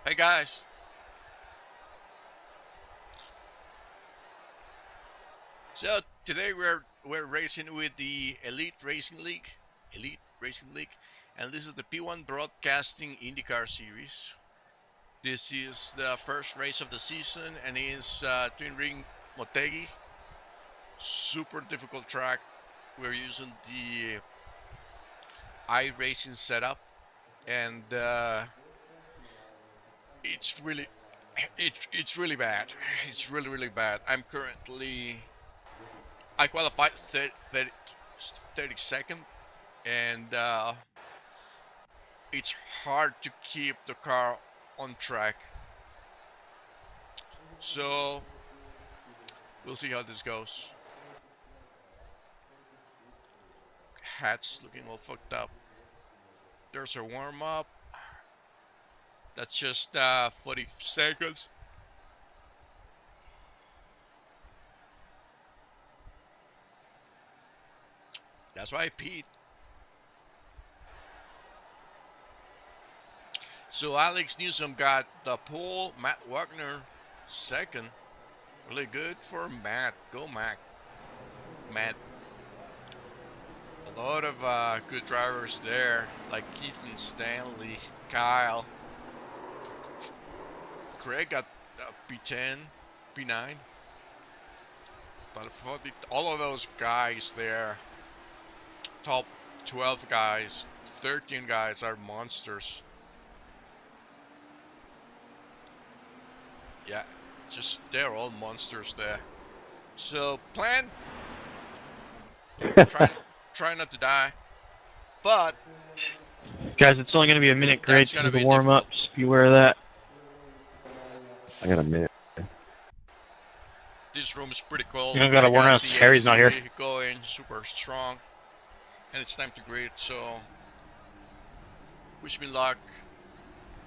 Hey guys. So today we're racing with the Elite Racing League, and this is the P1 Broadcasting IndyCar series. This is the first race of the season, and is Twin Ring Motegi. Super difficult track. We're using the iRacing setup, and it's really it's really bad. It's really bad. I qualified 32nd, and it's hard to keep the car on track. So we'll see how this goes. Hat's looking all fucked up. There's a warm up. That's just 40 seconds. That's why I peed. So Alex Newsom got the pole. Matt Wagner second. Really good for Matt. Go Matt. Matt. A lot of good drivers there, like Keithan Stanley, Kyle. Craig got P10, P9. But for all of those guys there, top 12 guys, 13 guys are monsters. Yeah, just they're all monsters there. So plan, try not to die, but guys, it's only going to be a minute grade for the warm-ups. Beware of that. I got a minute. This room is pretty cold. You don't got to warn us. Harry's not here. Going super strong, and it's time to grid. So wish me luck.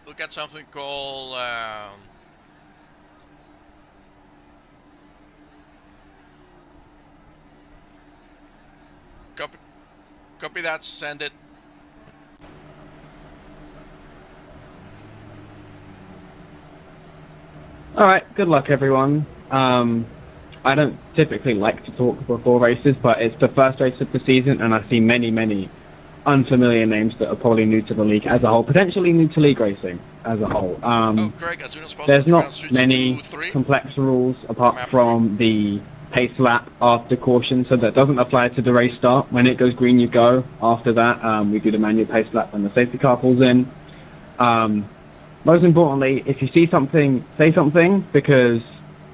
We'll get something called copy that. Send it. Alright, good luck everyone. I don't typically like to talk before races, but it's the first race of the season, and I see many unfamiliar names that are probably new to the league as a whole, potentially new to league racing as a whole. Greg, as soon as possible, there's not many complex rules apart from the pace lap after caution, so that doesn't apply to the race start. When it goes green, you go. After that, we do the manual pace lap when the safety car pulls in. Most importantly, if you see something, say something, because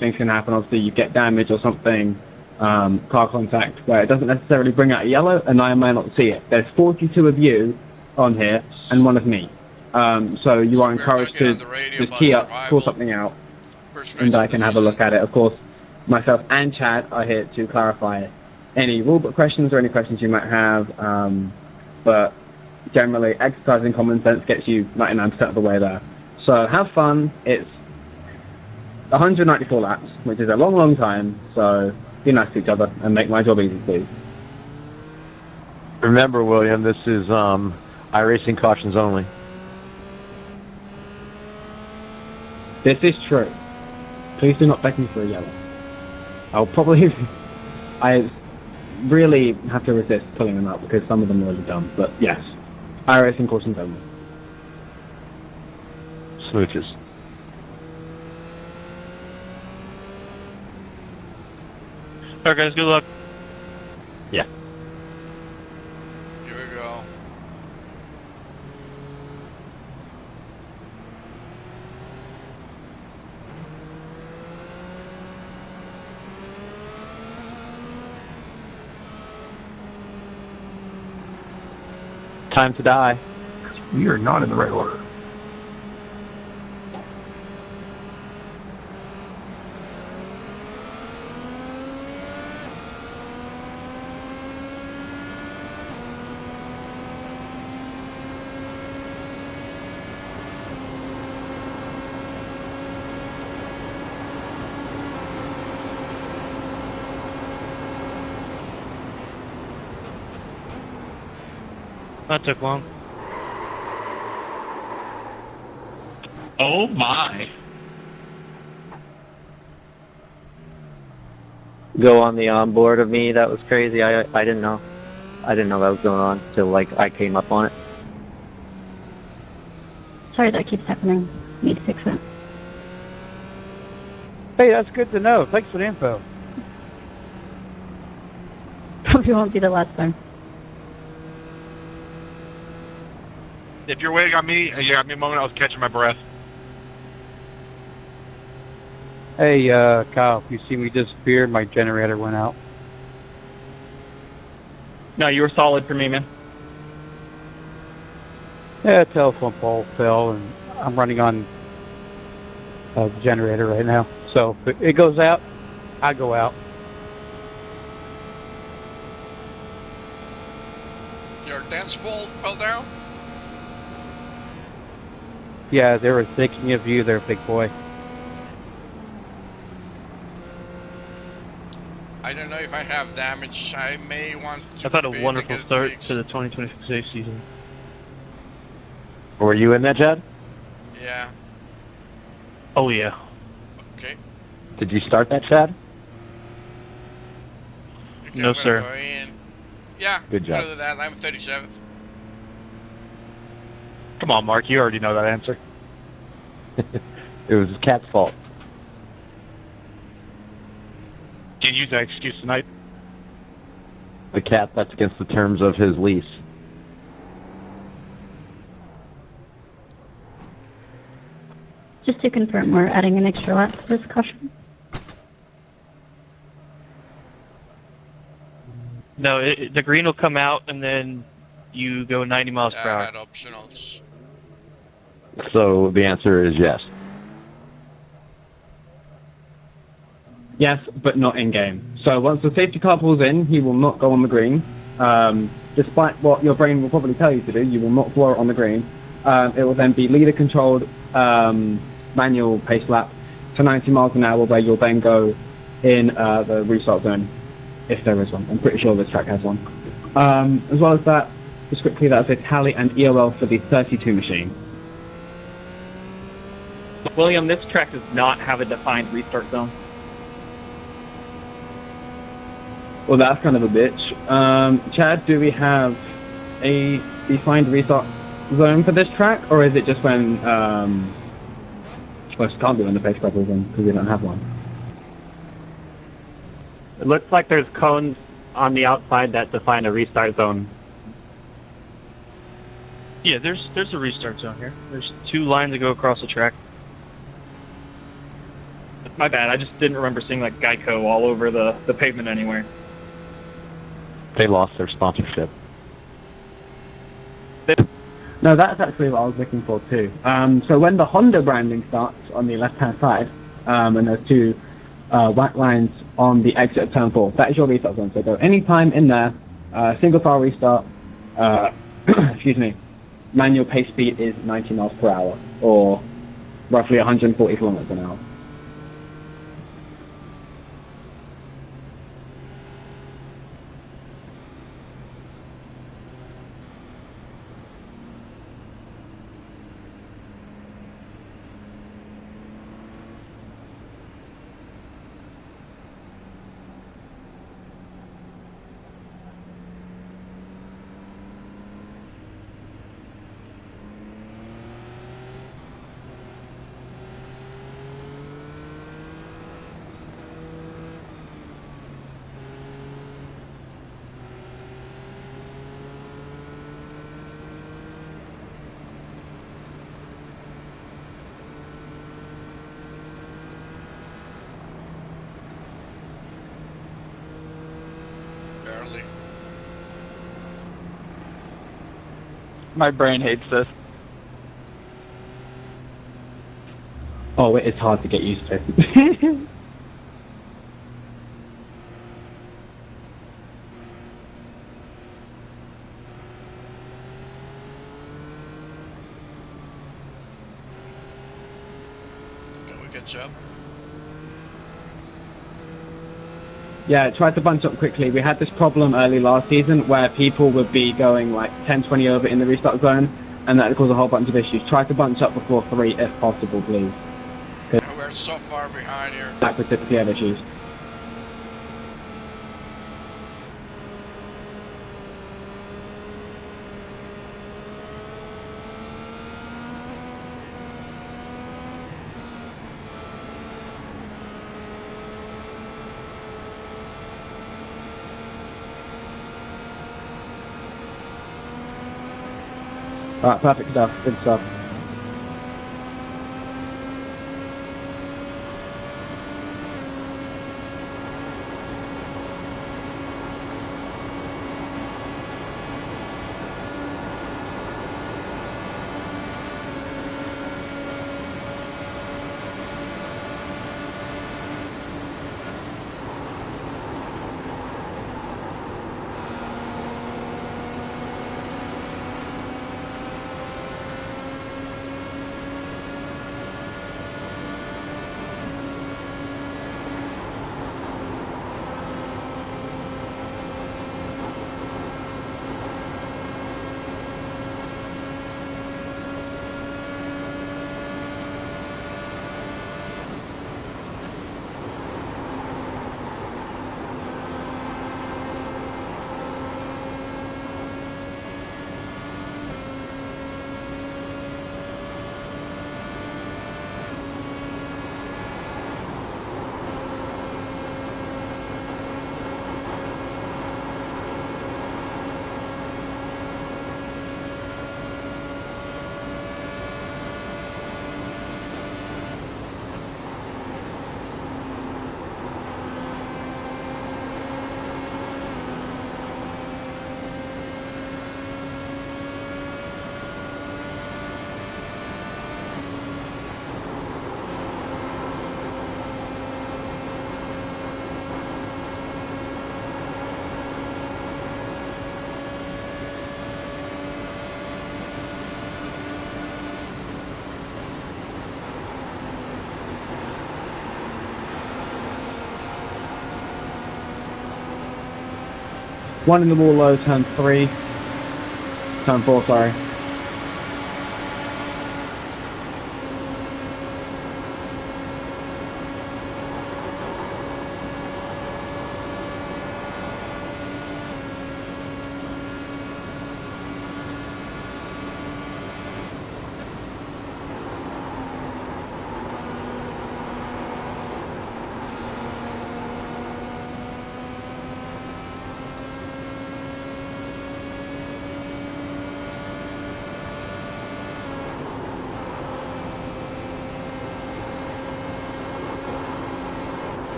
things can happen. Obviously, you get damage or something, car contact, where it doesn't necessarily bring out a yellow, and I may not see it. There's 42 of you on here, and one of me. So you are encouraged to just key up, call something out, and I can have a look at it. Of course, myself and Chad are here to clarify any rulebook questions or any questions you might have, but generally, exercising common sense gets you 99% of the way there. So have fun. It's 194 laps, which is a long time, so be nice to each other and make my job easy, please. Remember, William, this is iRacing cautions only. This is true. Please do not beg me for a yellow. I'll probably... I really have to resist pulling them out because some of them are really dumb, but yes. iRacing cautions only. Smooches. Alright guys, good luck. Yeah. Here we go. Time to die. We are not in the right order. That took long. Oh my. Go on the onboard of me. That was crazy. I didn't know. I didn't know that was going on until like I came up on it. Sorry that keeps happening. Need to fix it. Hey, that's good to know. Thanks for the info. Probably won't be the last time. If you're waiting on me, you got me a moment. I was catching my breath. Hey, Kyle, you see me disappear? My generator went out. No, you were solid for me, man. Yeah, telephone pole fell, and I'm running on the generator right now. So if it goes out, I go out. Your dance ball fell down? Yeah, they were thinking of you there, big boy. I don't know if I have damage. I may want to. I've had a pay wonderful get it start fixed. to the 2026 season. Were you in that, Chad? Yeah. Oh yeah. Okay. Did you start that, Chad? Okay, No, I'm gonna sir. Go in. Yeah. Good job. Other than that, I'm 37th. Come on, Mark. You already know that answer. It was his cat's fault. Can't use that excuse tonight. The cat, that's against the terms of his lease. Just to confirm, we're adding an extra lap to this caution. No, the green will come out, and then you go 90 miles per I hour. had optionals. So the answer is yes. Yes, but not in game. So once the safety car pulls in, he will not go on the green. Despite what your brain will probably tell you to do, you will not floor it on the green. It will then be leader controlled manual pace lap to 90 miles an hour, where you'll then go in the restart zone, if there is one. I'm pretty sure this track has one. As well as that, just quickly, that's a tally and EOL for the 32 machine. William, this track does not have a defined restart zone. Well, that's kind of a bitch. Chad, do we have a defined restart zone for this track, or is it just when, well, it can't be when the pace prep is in, because we don't have one. It looks like there's cones on the outside that define a restart zone. Yeah, there's a restart zone here. There's 2 lines that go across the track. My bad. I just didn't remember seeing like Geico all over the pavement anywhere. They lost their sponsorship. No, that's actually what I was looking for too. So when the Honda branding starts on the left-hand side, and there's 2 white lines on the exit of turn 4, that is your restart zone. So go anytime in there, single file restart, excuse me, manual pace speed is 90 miles per hour, or roughly 140 kilometers an hour. Barely. My brain hates this. Oh, it is hard to get used to. Can we catch up? Yeah, try to bunch up quickly. We had this problem early last season where people would be going like 10, 20 over in the restart zone, and that causes a whole bunch of issues. Try to bunch up before 3 if possible, please. We're so far behind here. That could typically have issues. Alright, perfect stuff. Good stuff. One in the wall low, turn 3. Turn 4, sorry.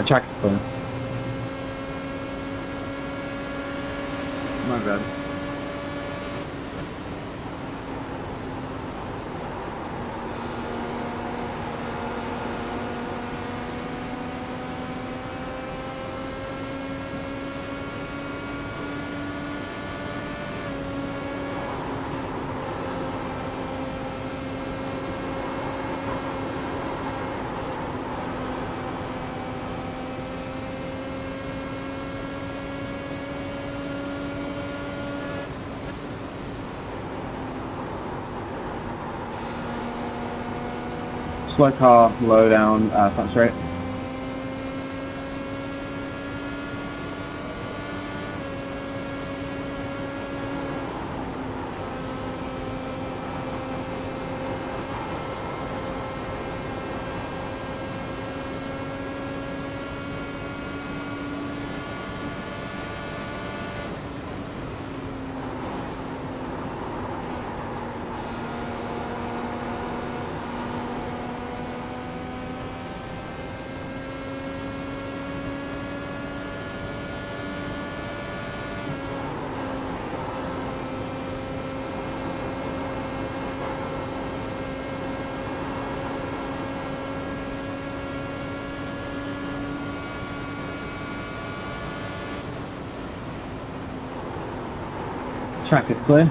Track is clear. My bad. Slow car, low down, front straight. Track is clear.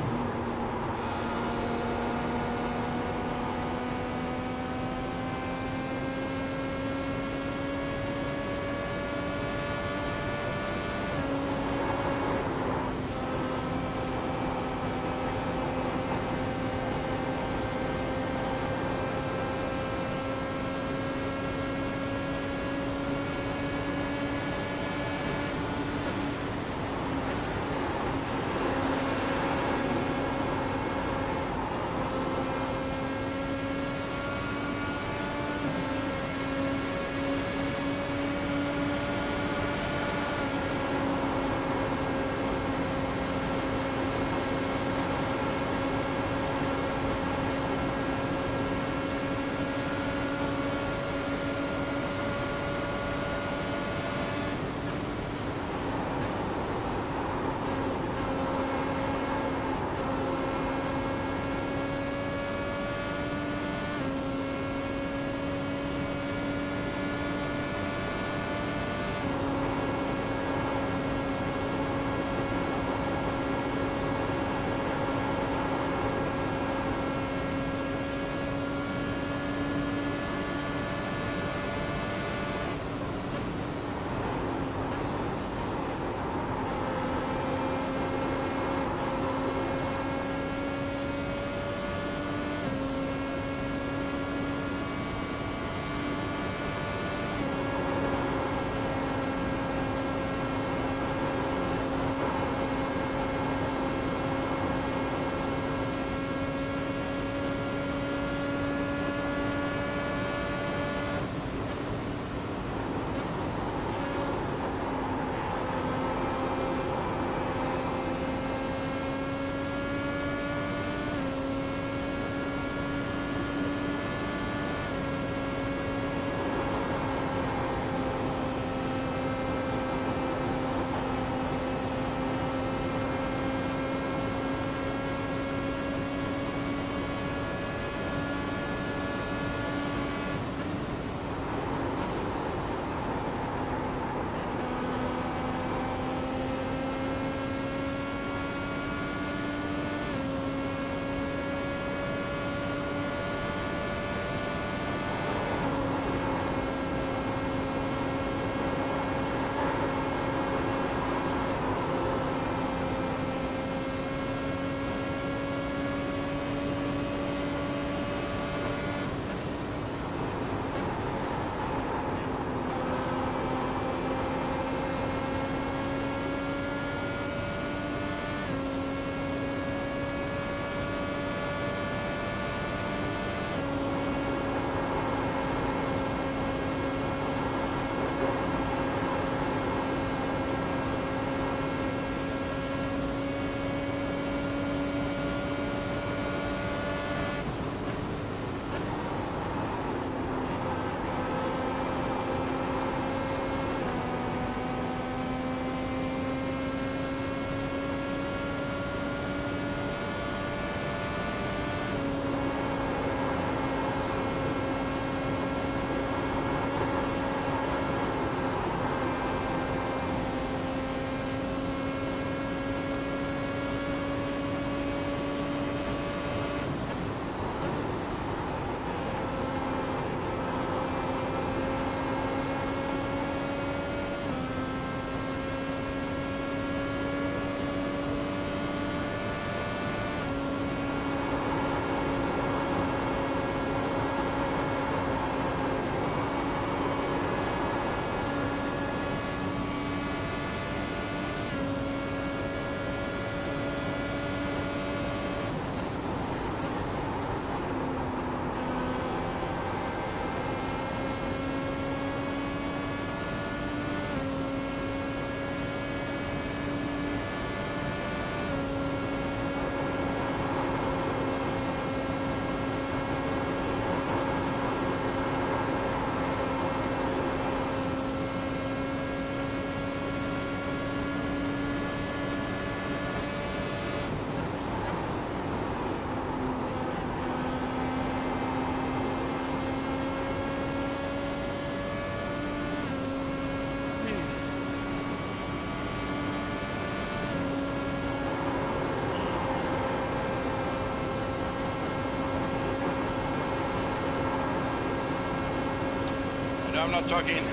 I'm not talking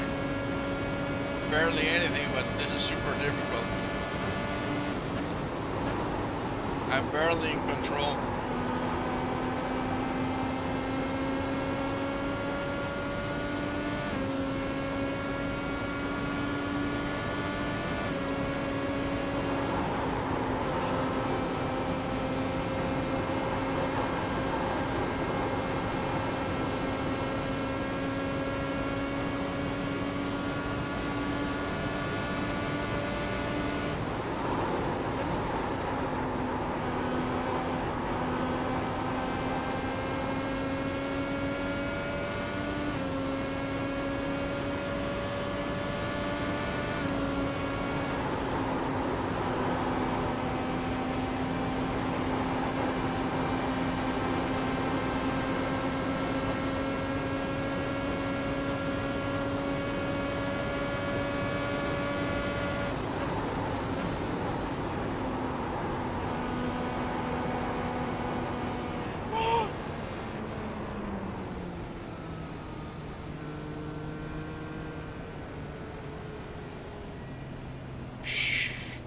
barely anything, but this is super difficult. I'm barely in control.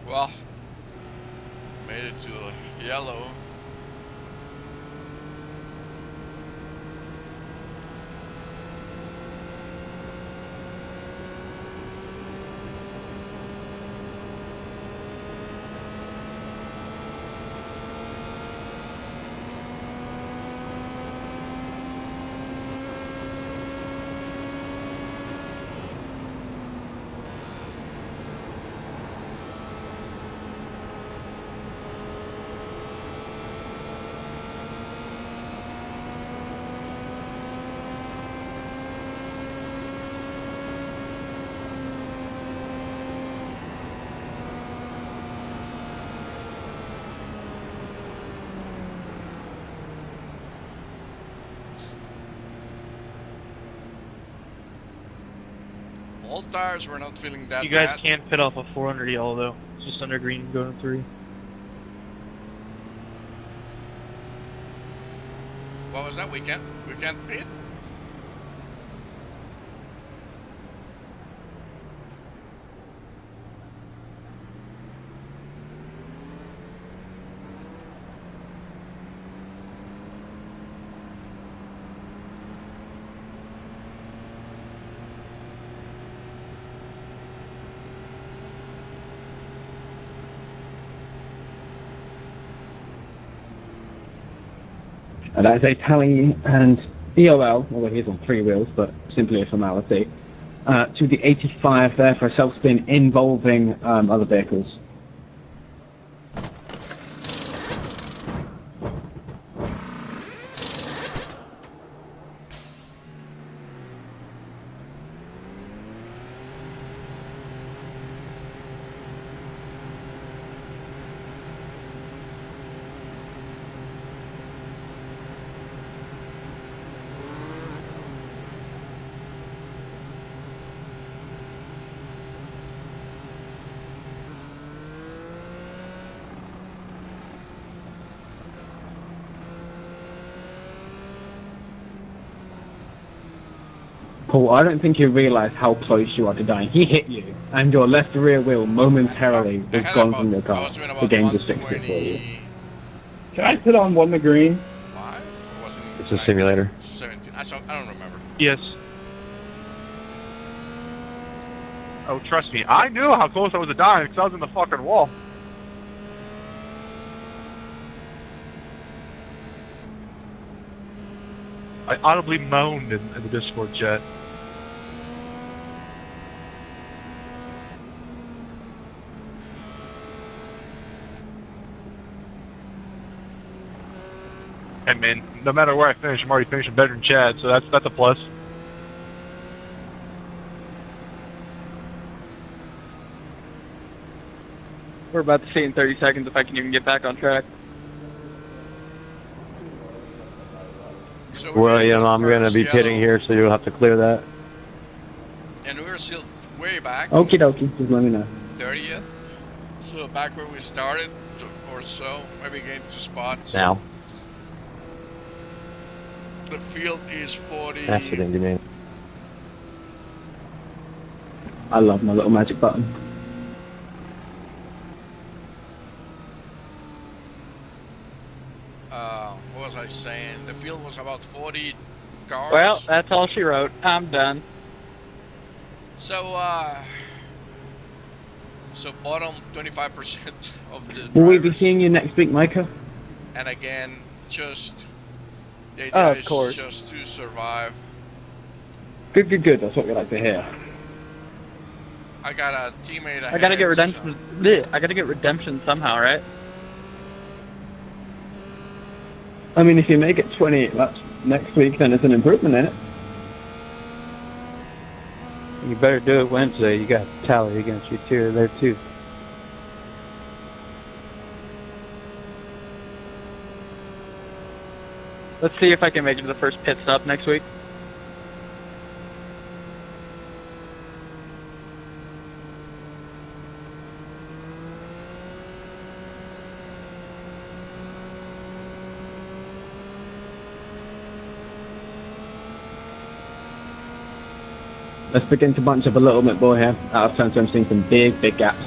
Well, made it to yellow. All tires were not feeling that You guys bad. can't pit off a 400 yellow though. It's just under green going 3. What was that? We can't pit? That is a tally and EOL, although he's on 3 wheels, but simply a formality, to the 85 there for a self-spin involving other vehicles. Paul, I don't think you realise how close you are to dying. He hit you, and your left rear wheel momentarily was gone from your car. The game just fixed it for you. Can I put on one the green? 5? Or was it It's a simulator. 17. I don't remember. Yes. Oh, trust me, I knew how close I was to dying because I was in the fucking wall. I audibly moaned in the Discord chat. And man, no matter where I finish, I'm already finishing better than Chad, so that's a plus. We're about to see in 30 seconds if I can even get back on track. So William, I'm going to be pitting here, so you'll have to clear that. And we're still way back. Okie dokie, just let me know. 30th. So back where we started, or so. Maybe gain 2 spots. Now. The field is 40. That's what you mean. I love my little magic button. What was I saying? The field was about 40 cars. Well, that's all she wrote. I'm done. So, so bottom 25% of the drivers. Will we be seeing you next week, Micah? And again, just the Oh, idea of is course. just to survive. Good, good, good. That's what we like to hear. I got a teammate ahead. I gotta get so- redemption. Bleh, I gotta get redemption somehow, right? I mean, if you make it 28 laps next week, then it's an improvement in it. You better do it Wednesday. You got Tally against you too. There too. Let's see if I can make it to the first pit stop next week. Let's begin to bunch up a little bit more here. Out of turn, so I'm seeing some big, big gaps.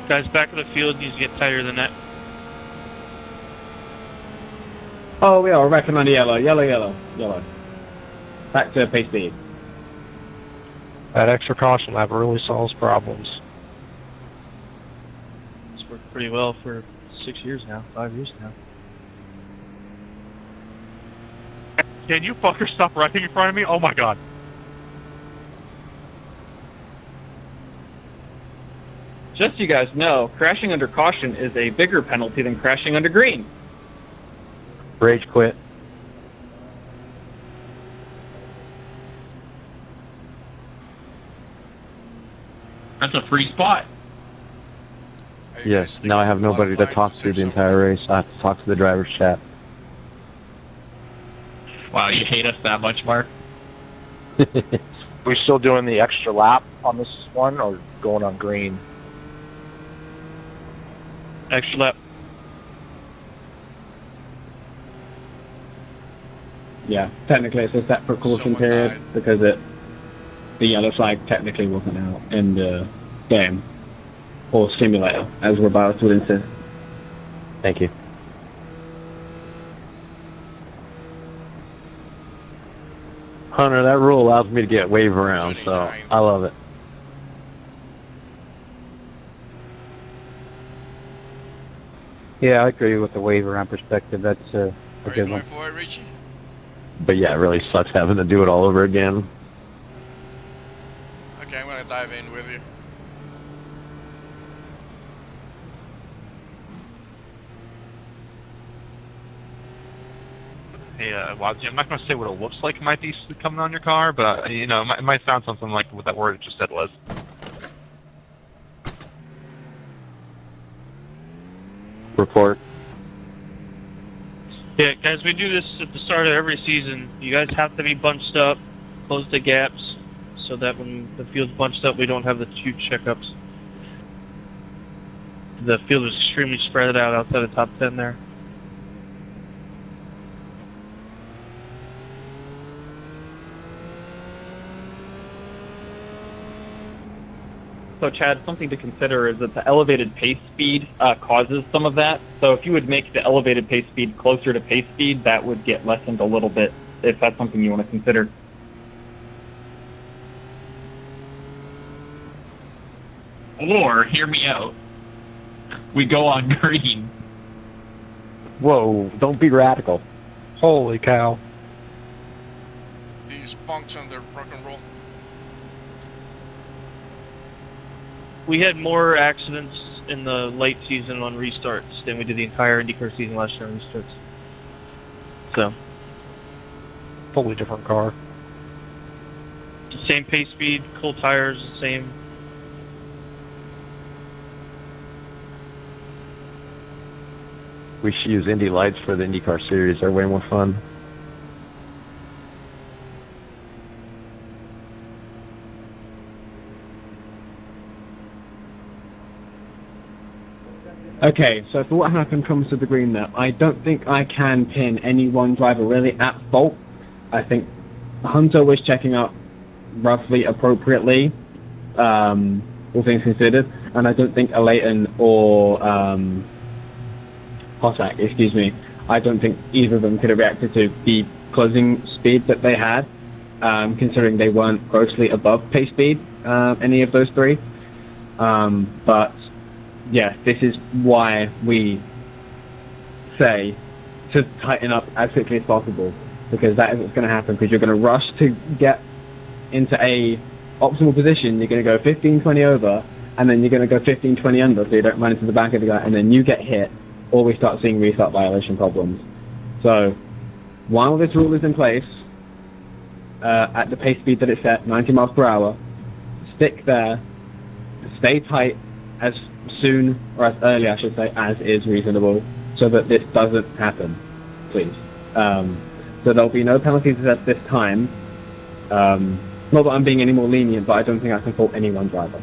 Guys, back of the field needs to get tighter than that. Oh, we are wrecking on the yellow. Yellow. Back to pace speed. That extra caution lap really solves problems. It's worked pretty well for 6 years now, 5 years now. Can you fucker stop running in front of me? Oh my god. Just so you guys know, crashing under caution is a bigger penalty than crashing under green. Rage quit. That's a free spot. Are you guys Yes, sticking now I have the bottom nobody to line talk say to the something? entire race. I have to talk to the driver's chat. Wow, you hate us that much, Mark? We still doing the extra lap on this one, or going on green? Extra lap. Yeah, technically it's a separate caution Someone period died. because the yellow flag technically wasn't out in the game or simulator, as Roberts would insist. Thank you. Hunter, that rule allows me to get wave around, so 29th. I love it. Yeah, I agree with the wave around perspective. That's a Are you good going one. for it, Richie? But yeah, it really sucks having to do it all over again. Okay, I'm gonna dive in with you. Hey, well, I'm not going to say what it looks like might be coming on your car, but, you know, it might sound something like what that word just said was. Report. Yeah, guys, we do this at the start of every season. You guys have to be bunched up, close the gaps, so that when the field's bunched up, we don't have the huge checkups. The field is extremely spread out outside the top 10 there. So, Chad, something to consider is that the elevated pace speed causes some of that. So if you would make the elevated pace speed closer to pace speed, that would get lessened a little bit, if that's something you want to consider. Or, hear me out, we go on green. Whoa, don't be radical. Holy cow. These punks and their rock and roll. We had more accidents in the late season on restarts than we did the entire IndyCar season last year on restarts. So, Totally different car. same pace speed, cool tires, the same. We should use Indy lights for the IndyCar series. They're way more fun. Okay, so for what happened comes to the green there, I don't think I can pin any one driver really at fault. I think Hunter was checking up roughly appropriately, all things considered, and I don't think Alayton or Hossack, excuse me, I don't think either of them could have reacted to the closing speed that they had, considering they weren't grossly above pace speed, any of those three. But yeah, this is why we say to tighten up as quickly as possible, because that is what's going to happen, because you're going to rush to get into a optimal position, you're going to go 15-20 over, and then you're going to go 15-20 under, so you don't run into the back of the guy, and then you get hit, or we start seeing restart violation problems. So, while this rule is in place, at the pace speed that it's set, 90 miles per hour, stick there, stay tight as soon, or as early, I should say, as is reasonable, so that this doesn't happen, please. So there'll be no penalties at this time. Not that I'm being any more lenient, but I don't think I can fault any one driver.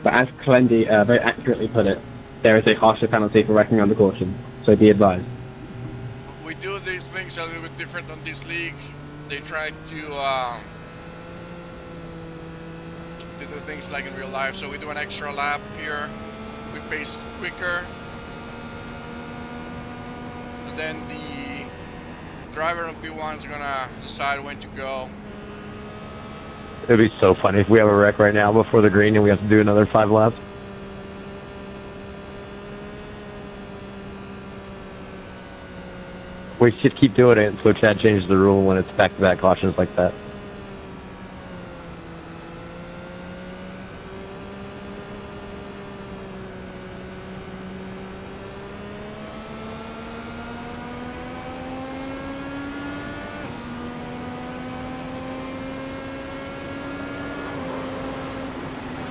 But as Clendy very accurately put it, there is a harsher penalty for wrecking under caution, so be advised. We do these things a little bit different on this league. They try to do things like in real life, so we do an extra lap here, we pace quicker, and then the driver on P1 is gonna decide when to go. It'd be so funny if we have a wreck right now before the green and we have to do another 5 laps. We should keep doing it until Chad changes the rule when it's back-to-back cautions like that.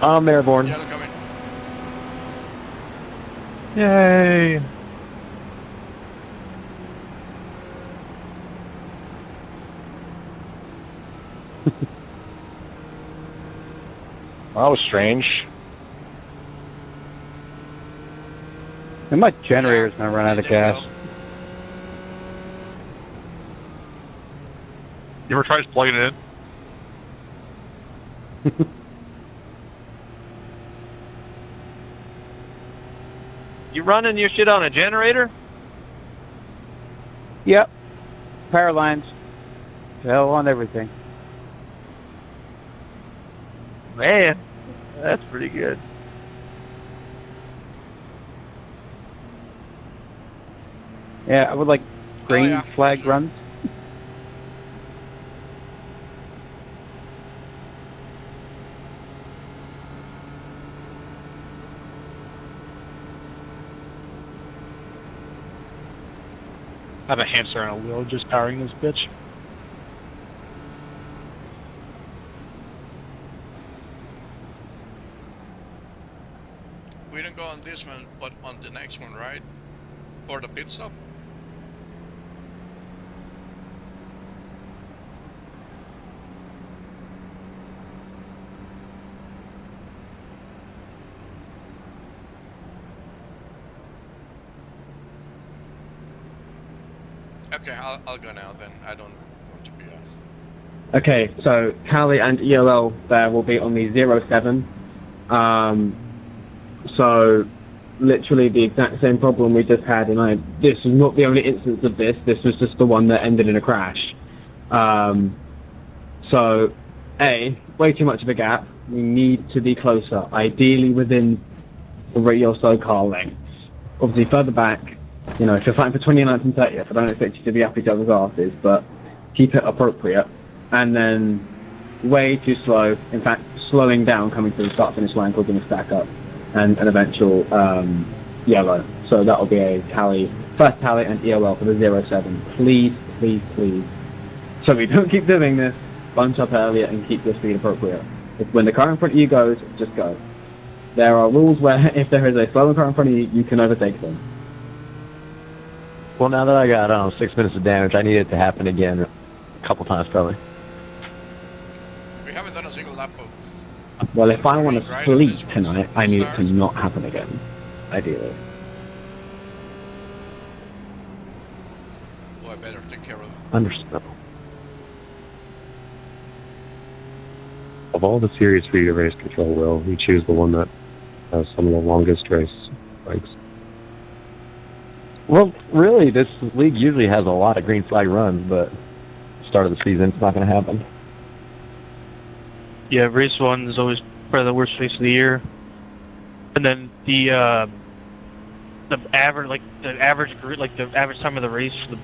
I'm airborne. Yellow coming. Yay! Well, that was strange. And my generator's gonna run out of gas. You ever tried plugging it in? You running your shit on a generator? Yep. Power lines. Hell on everything. Man, that's pretty good. Yeah, I would like green flag sure. runs. I have a hamster on a wheel just powering this bitch. We don't go on this one, but on the next one, right? For the pit stop? Okay, I'll go now then. I don't want to be Okay, so Cali and ELL there will be on the 07. So literally the exact same problem we just had, and this is not the only instance of this. This was just the one that ended in a crash. So way too much of a gap. We need to be closer, ideally within 3 or so car lengths. Obviously further back, you know, if you're fighting for 29th and 30th, I don't expect you to be up each other's asses, but keep it appropriate. And then way too slow, in fact, slowing down coming to the start-finish line, causing a stack-up and an eventual yellow. So that'll be a tally, first tally and EOL for the 07. Please, please, please. So we don't keep doing this, bunch up earlier and keep your speed appropriate. When the car in front of you goes, just go. There are rules where if there is a slower car in front of you, you can overtake them. Well, now that I got, 6 minutes of damage, I need it to happen again a couple times probably. We haven't done not a single lap of. Well, if I want to Right, sleep this one's tonight, I need it to stars. not happen again. Ideally. Oh, I better take care of them. Understandable. Of all the series for you to race control, Will, you choose the one that has some of the longest race bikes. Well, really, this league usually has a lot of green flag runs, but start of the season, it's not going to happen. Yeah, race 1 is always probably the worst race of the year. And then the average time of the race for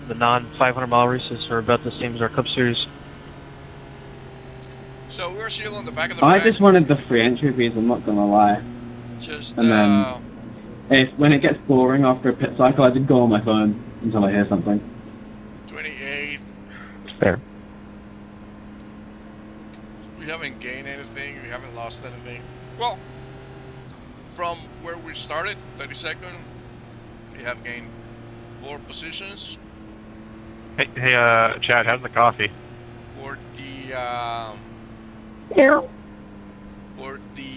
the non 500 mile races are about the same as our Cup Series. So we're still on the back of the I pack. just wanted the free entry fees, I'm not gonna lie. Just And then, when it gets boring after a pit cycle, I just go on my phone until I hear something. 28th. Fair. We haven't gained anything. We haven't lost anything. Well, from where we started, 32nd, we have gained 4 positions. Hey, Chad, how's the coffee? For the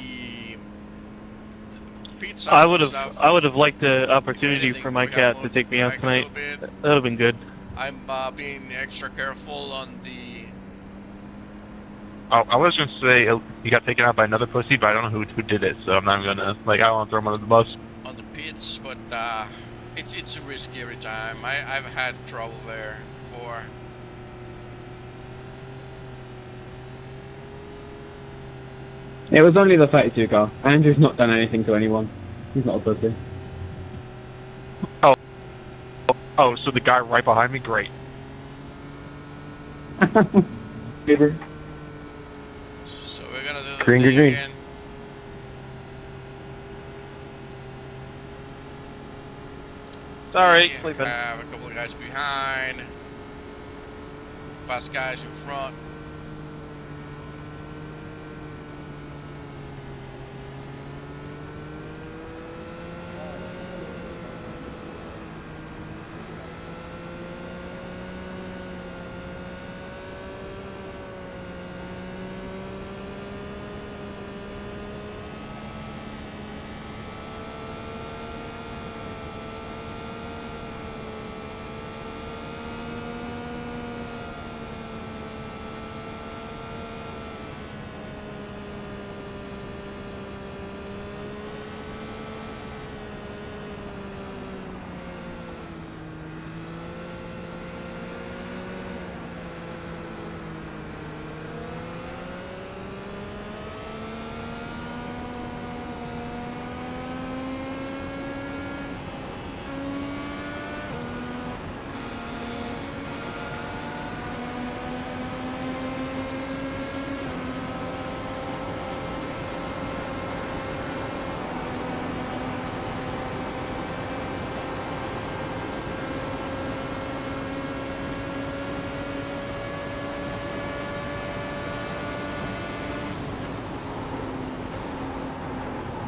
pizza. I would have liked the opportunity for my cat to take me out tonight. That would have been good. I'm being extra careful on the. Oh, I was gonna say he got taken out by another pussy, but I don't know who did it, so I'm not gonna I don't want to throw him under the bus. On the pits, but it's a risk every time. I've had trouble there before. It was only the 32 car. Andrew's not done anything to anyone. He's not a pussy. Oh, so the guy right behind me, great. Bieber. So we're gonna do the Green, thing green, green. again. Sorry, We sleeping. have a couple of guys behind. Fast guys in front.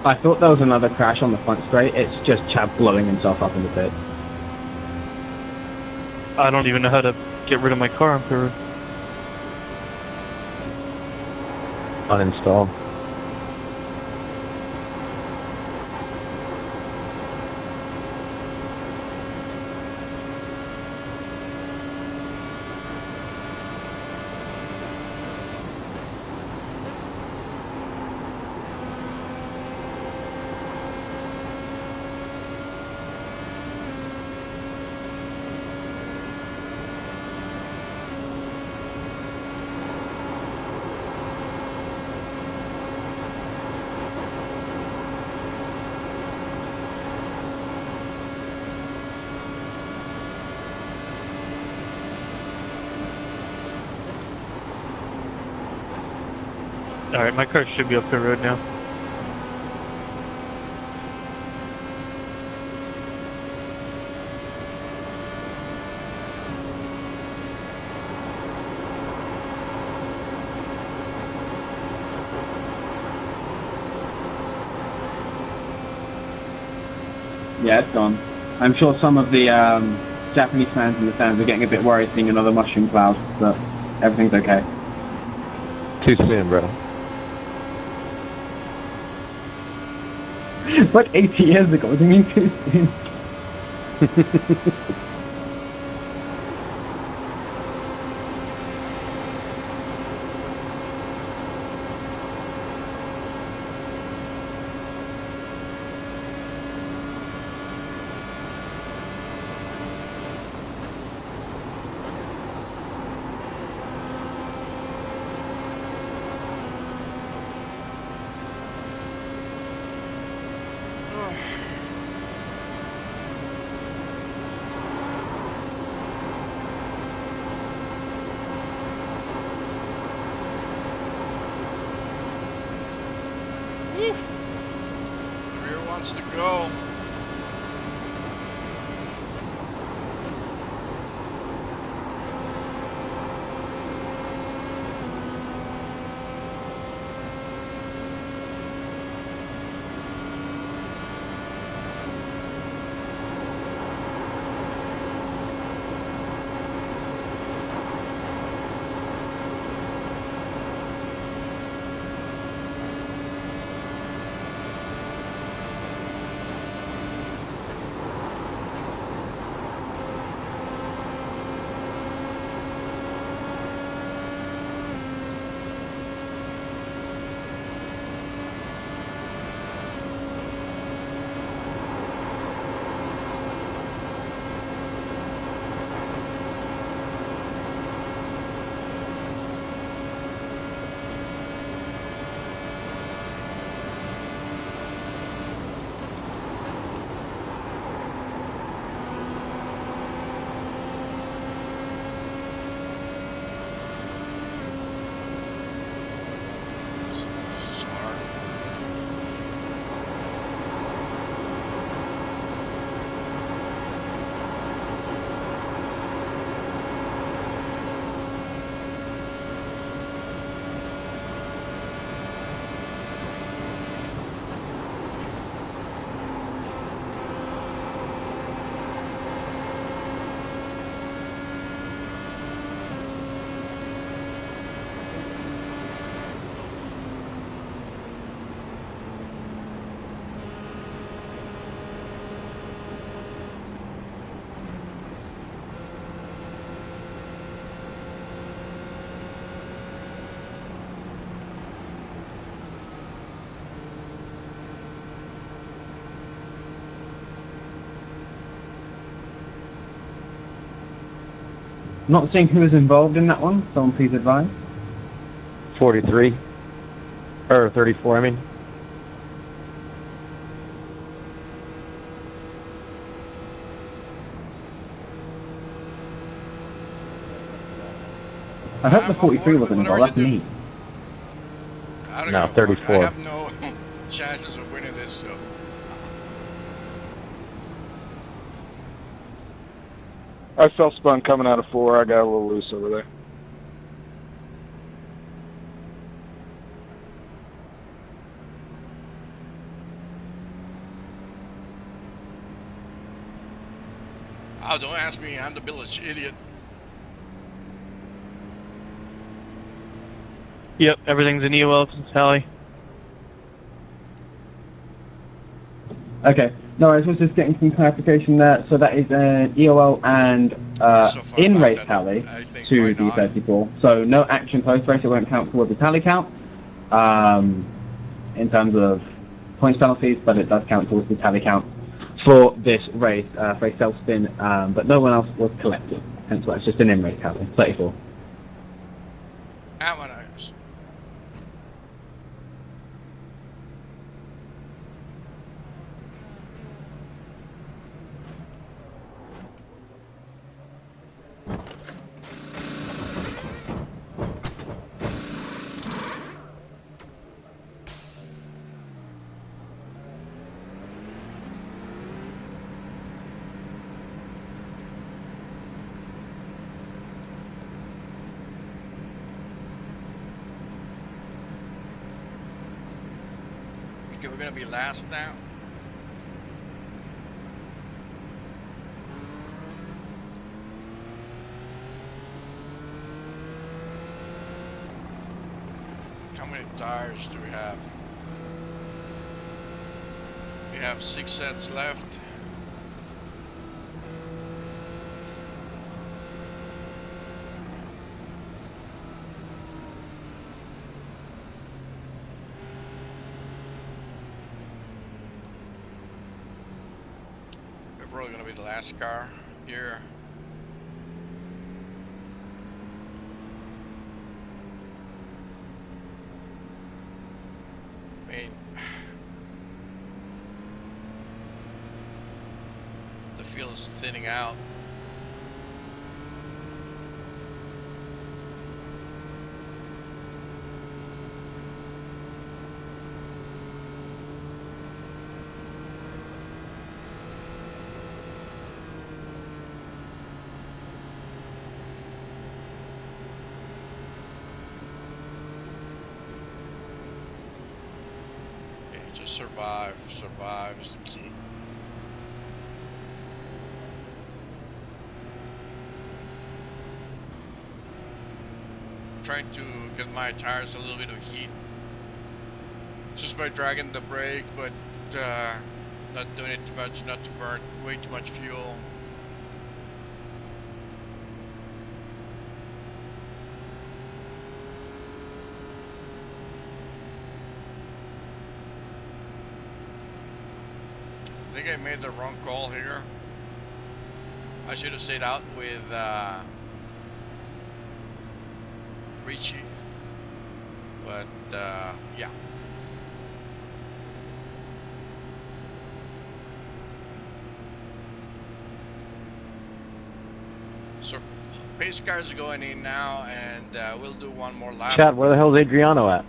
I thought there was another crash on the front straight. It's just Chad blowing himself up in the pit. I don't even know how to get rid of my car on Peru. Uninstall. Alright, my car should be up the road now. Yeah, it's gone. I'm sure some of the Japanese fans in the stands are getting a bit worried seeing another mushroom cloud, but everything's okay. Too soon, bro. Like 80 years ago. What do you mean too soon? Rear wants to go. This is hard. Not seeing who was involved in that one. Someone please advise. 43. Or 34, I mean. I hope the 43 wasn't involved. That's me. I don't No, give a fuck. 34. I have no chances of winning this, so. I felt spun coming out of 4. I got a little loose over there. Oh, don't ask me. I'm the village idiot. Yep, everything's in EOL tally. Okay. No, I was just getting some clarification there. So that is an EOL and in-race tally to the 34. So no action post-race. It won't count towards the tally count in terms of points penalties, but it does count towards the tally count for this race, for a self-spin, but no one else was collected. Hence why it's just an in-race tally, 34. Ammonites. Okay, we're gonna be last now. how many tires do we have? We have 6 sets left. We're probably gonna be the last car here. I mean, the field is thinning out. Just survive. Survive is the key. Trying to get my tires a little bit of heat just by dragging the brake, but not doing it too much, not to burn way too much fuel. I think I made the wrong call here. I should have stayed out with Richie, but yeah. So pace cars are going in now, and we'll do one more lap. Chad, where the hell's Adriano at?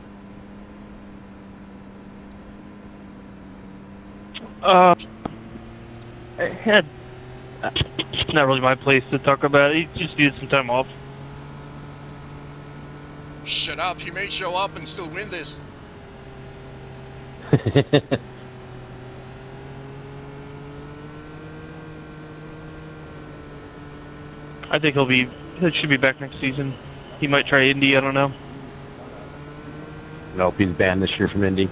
I had it's not really my place to talk about it. He just needed some time off. Shut up, he may show up and still win this. I think he should be back next season. He might try Indy, I don't know. Nope, he's banned this year from Indy.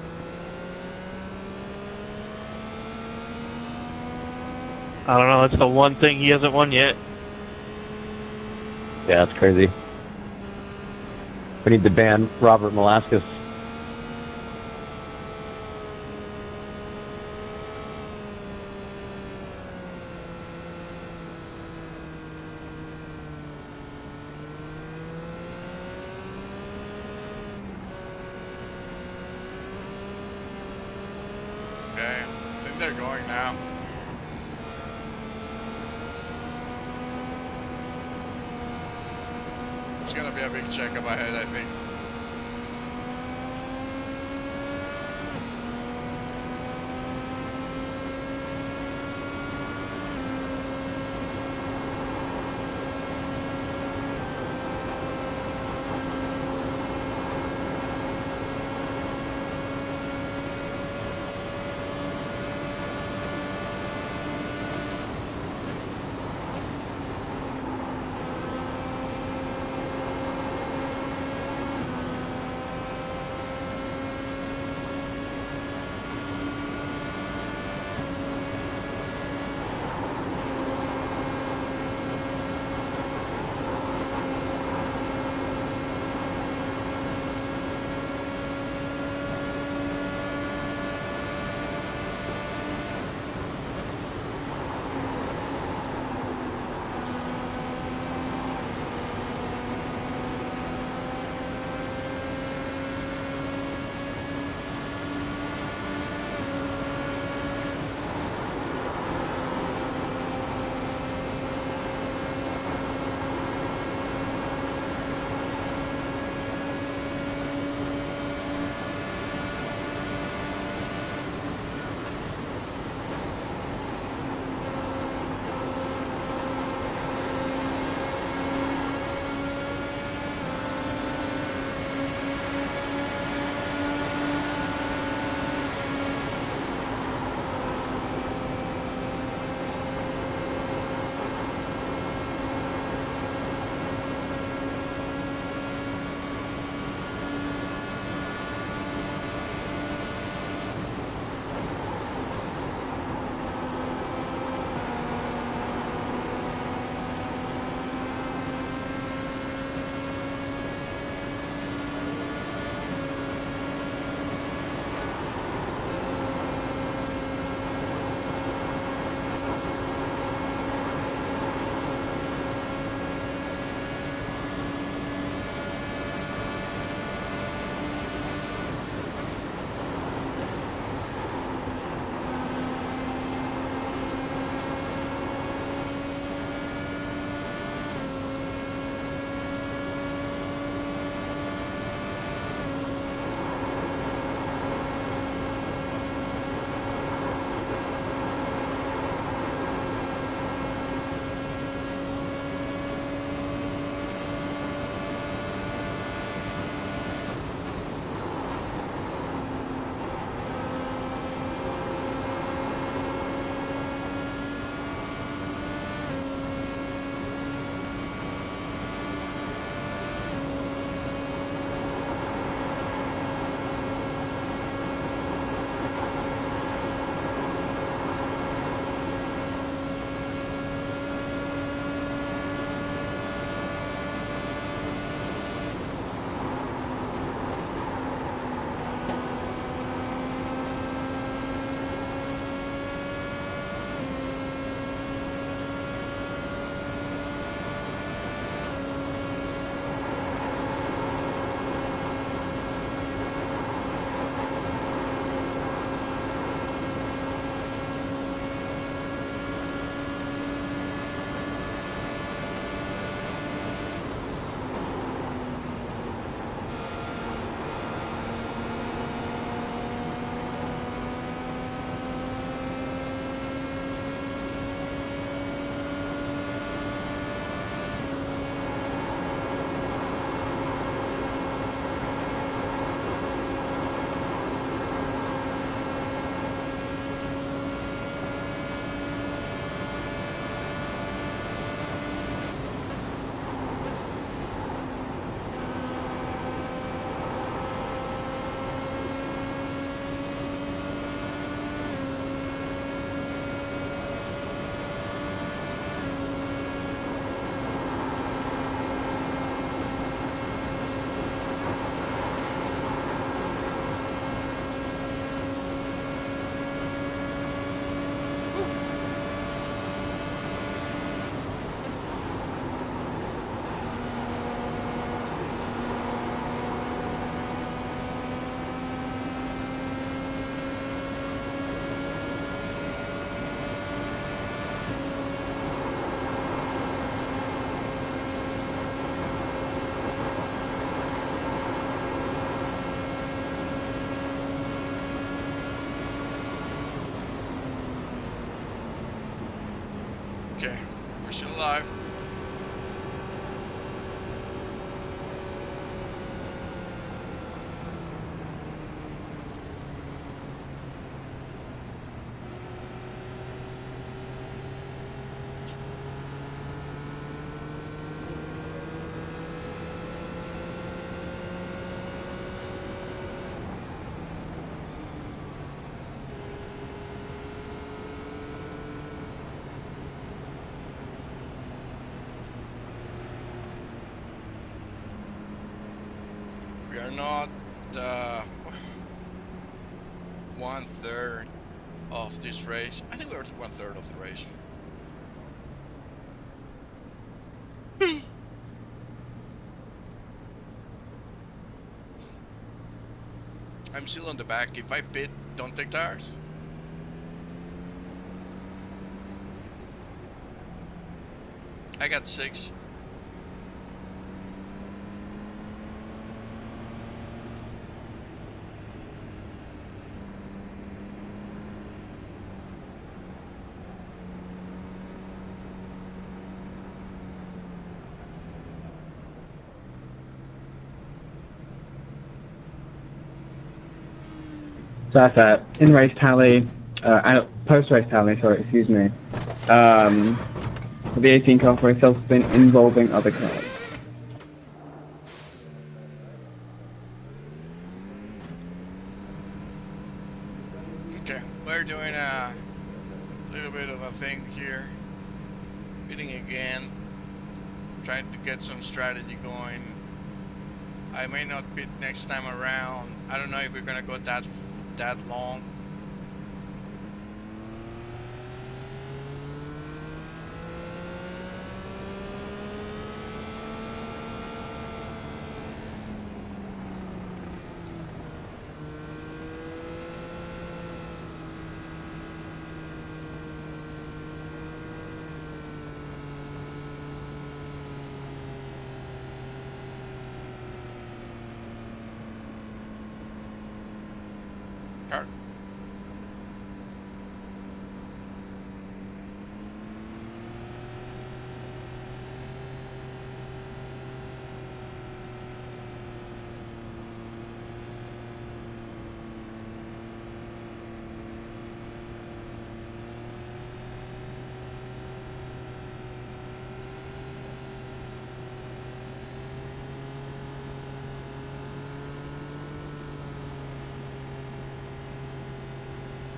I don't know, that's the one thing he hasn't won yet. Yeah, that's crazy. We need to ban Robert Malaskis. Okay, I think they're going now. There's gonna be a big checkup ahead, I think. live. We are not 1/3 of this race. I think we're 1/3 of the race. I'm still on the back. If I pit, don't take tires. I got 6. So that's that. In-race tally, post-race tally, sorry, excuse me. The 18 car for a self-spin involving other cars. Okay, we're doing a little bit of a thing here. Pitting again. Trying to get some strategy going. I may not pit next time around. I don't know if we're gonna go that long. Car.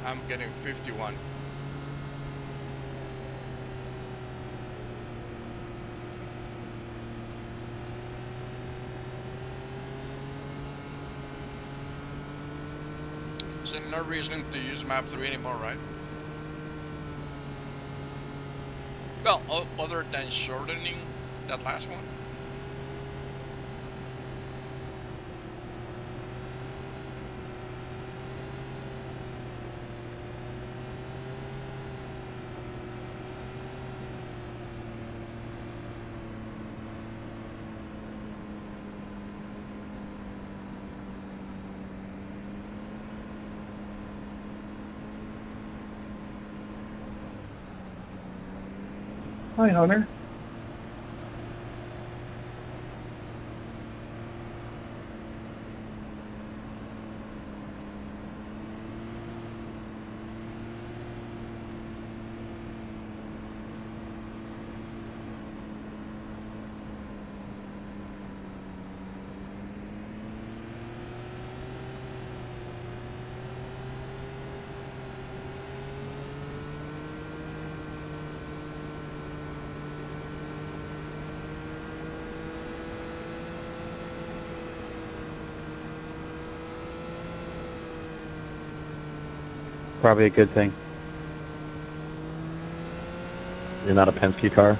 I'm getting 51. So no reason to use map 3 anymore, right? Well, other than shortening that last one. Hi, Hunter. Probably a good thing. You're not a Penske car?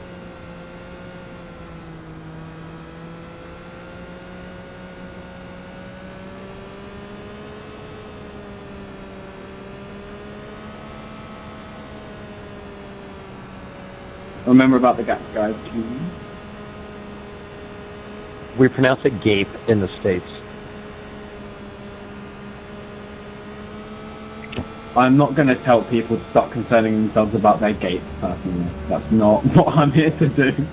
Remember about the gap, guys. We pronounce it gape in the States. I'm not going to tell people to start concerning themselves about their gates, personally. That's not what I'm here to do.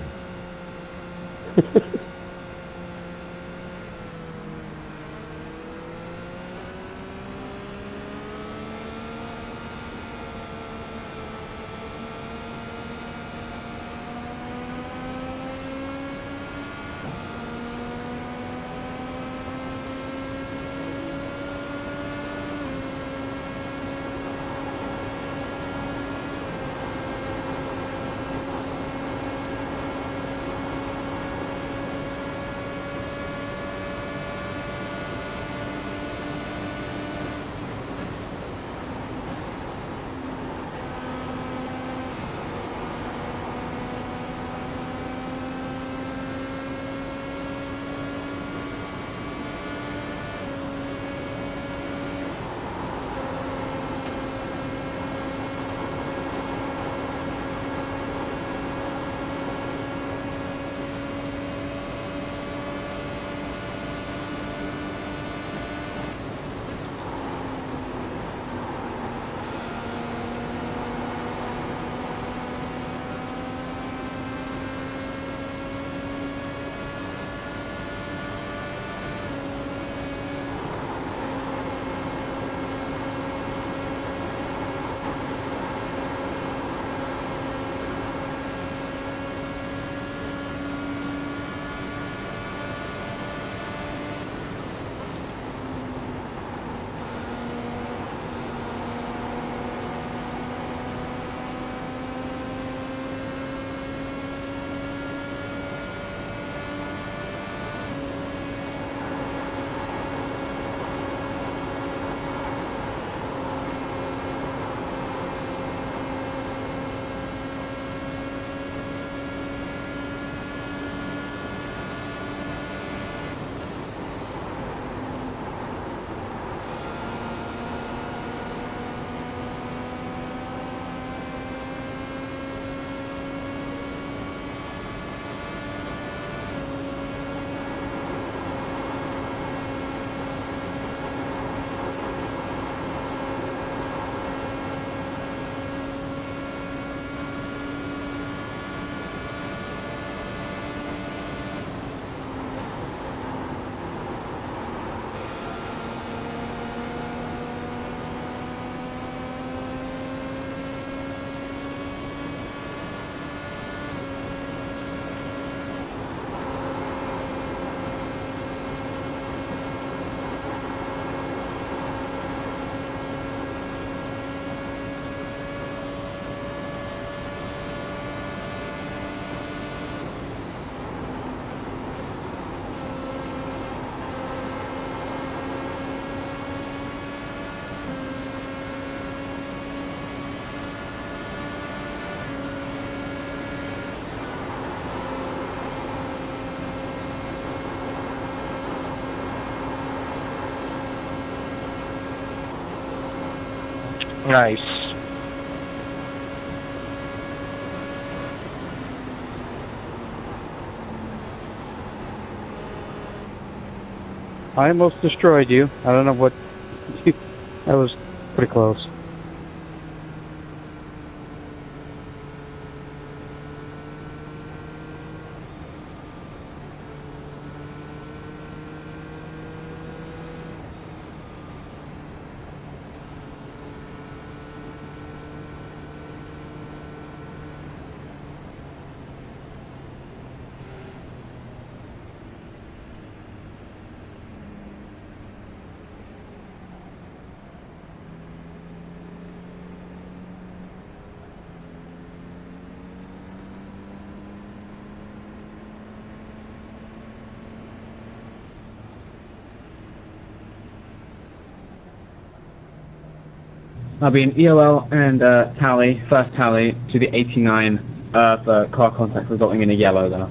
Nice. I almost destroyed you. I don't know what. That was pretty close. I'll be an EOL and tally, first tally to the 89 for car contact, resulting in a yellow though.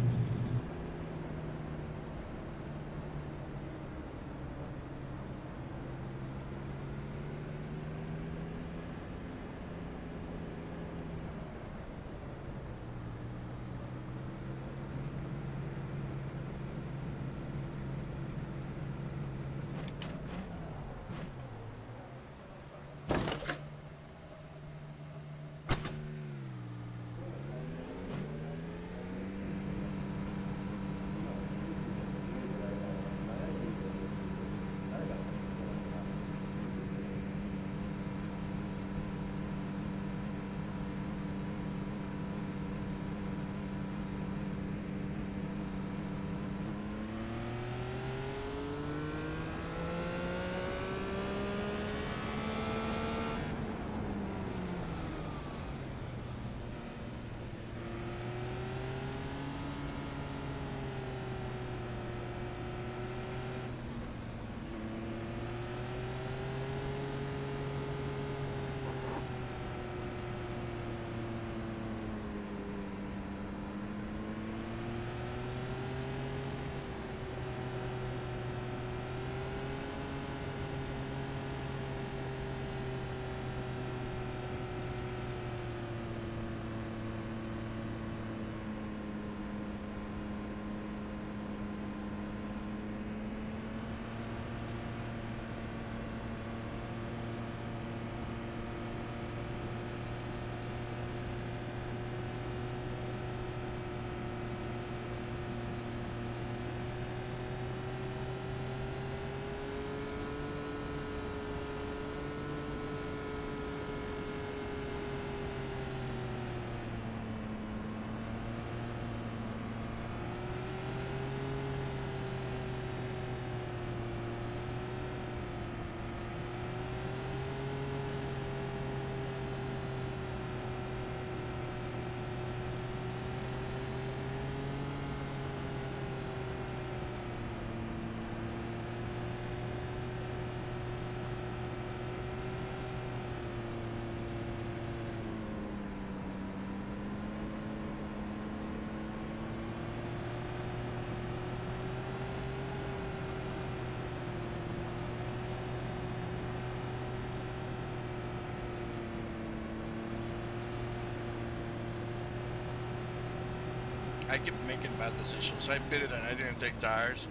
I keep making bad decisions. I pitted and I didn't take tires,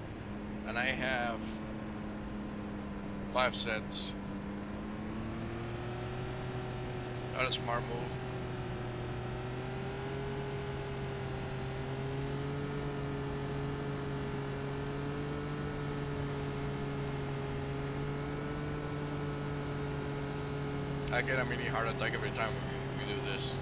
and I have 5 sets. Not a smart move. I get a mini heart attack every time we do this.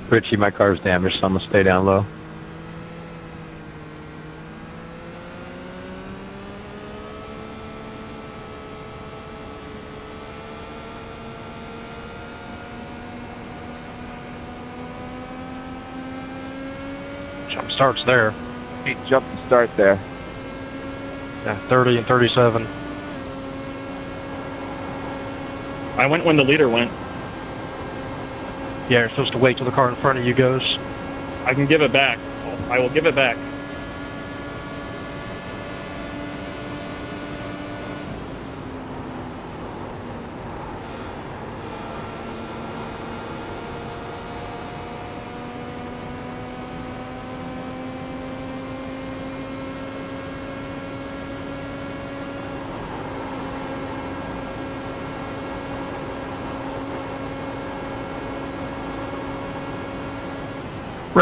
Richie, my car's damaged, so I'm gonna stay down low. Jump starts there. He jumped and start there. Yeah, 30 and 37. I went when the leader went. Yeah, you're supposed to wait till the car in front of you goes. I can give it back. I will give it back.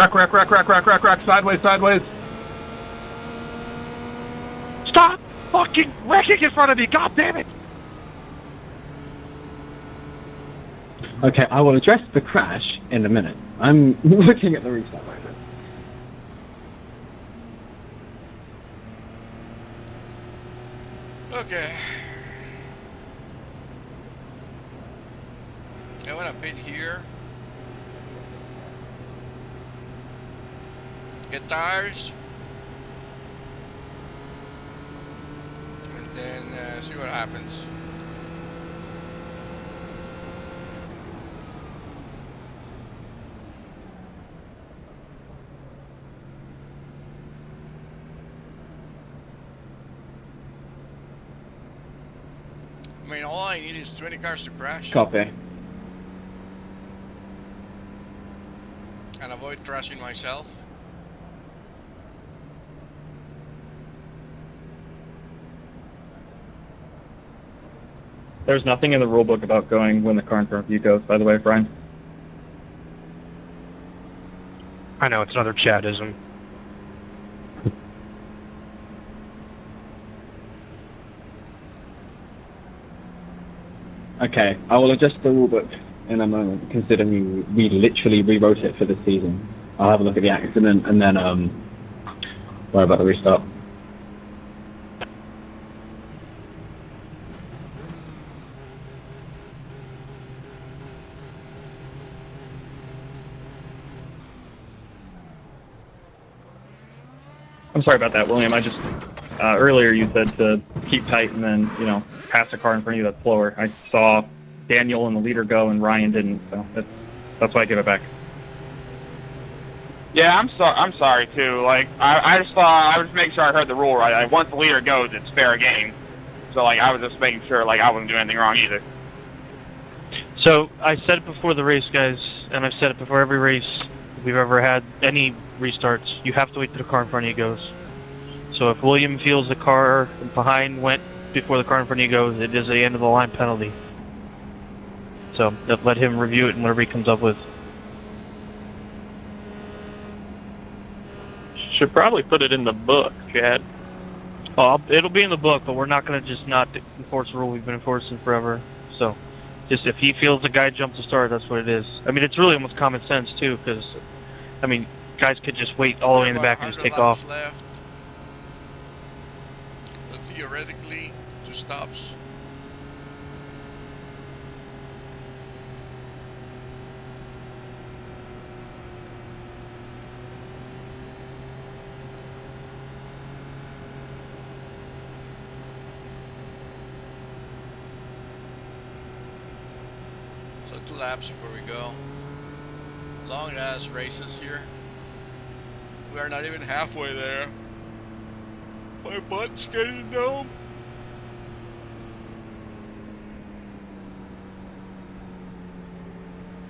Rack, sideways. Stop fucking wrecking in front of me, god damn it! Okay, I will address the crash in a minute. I'm looking at the restart right now. Okay. I want to pit here. Get tires. And then see what happens. I mean, all I need is 20 cars to crash. Copy. And avoid crashing myself. There's nothing in the rulebook about going when the car in front of you goes, by the way, Brian. I know, it's another Chadism. Okay, I will adjust the rulebook in a moment, considering we literally rewrote it for this season. I'll have a look at the accident and then worry about the restart. I'm sorry about that, William. I just earlier you said to keep tight and then pass a car in front of you that's slower. I saw Daniel and the leader go and Ryan didn't, so that's why I give it back. Yeah, I'm sorry too. Like I just thought I was making sure I heard the rule right. Like, once the leader goes, it's fair game. So like I was just making sure like I wasn't doing anything wrong either. So I said it before the race, guys, and I've said it before every race we've ever had, any restarts. You have to wait till the car in front of you goes. So if William feels the car behind went before the car in front of you goes, it is the end of the line penalty. So let him review it and whatever he comes up with. Should probably put it in the book, Chad. Oh, it'll be in the book, but we're not going to just not enforce a rule we've been enforcing forever. So just if he feels the guy jumped the start, that's what it is. I mean, it's really almost common sense, too, because, I mean, guys could just wait all the way in the back and just take off. Left. So theoretically, 2 stops. So 2 laps before we go. Long ass races here. We are not even halfway there. My butt's getting numb.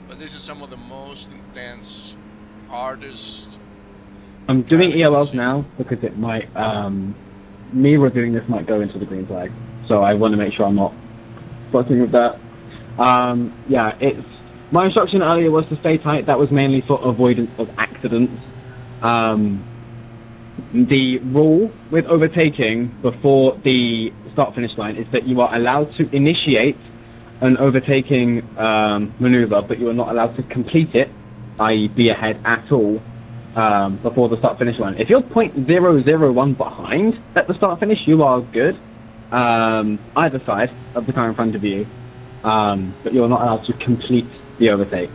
But this is some of the most intense, hardest. I'm doing ELLs now because it might, me reviewing this might go into the green flag. So I want to make sure I'm not fucking with that. Yeah, my instruction earlier was to stay tight. That was mainly for avoidance of accidents. The rule with overtaking before the start-finish line is that you are allowed to initiate an overtaking maneuver, but you are not allowed to complete it, i.e. be ahead at all, before the start-finish line. If you're .001 behind at the start-finish, you are good, either side of the car in front of you, but you're not allowed to complete the overtake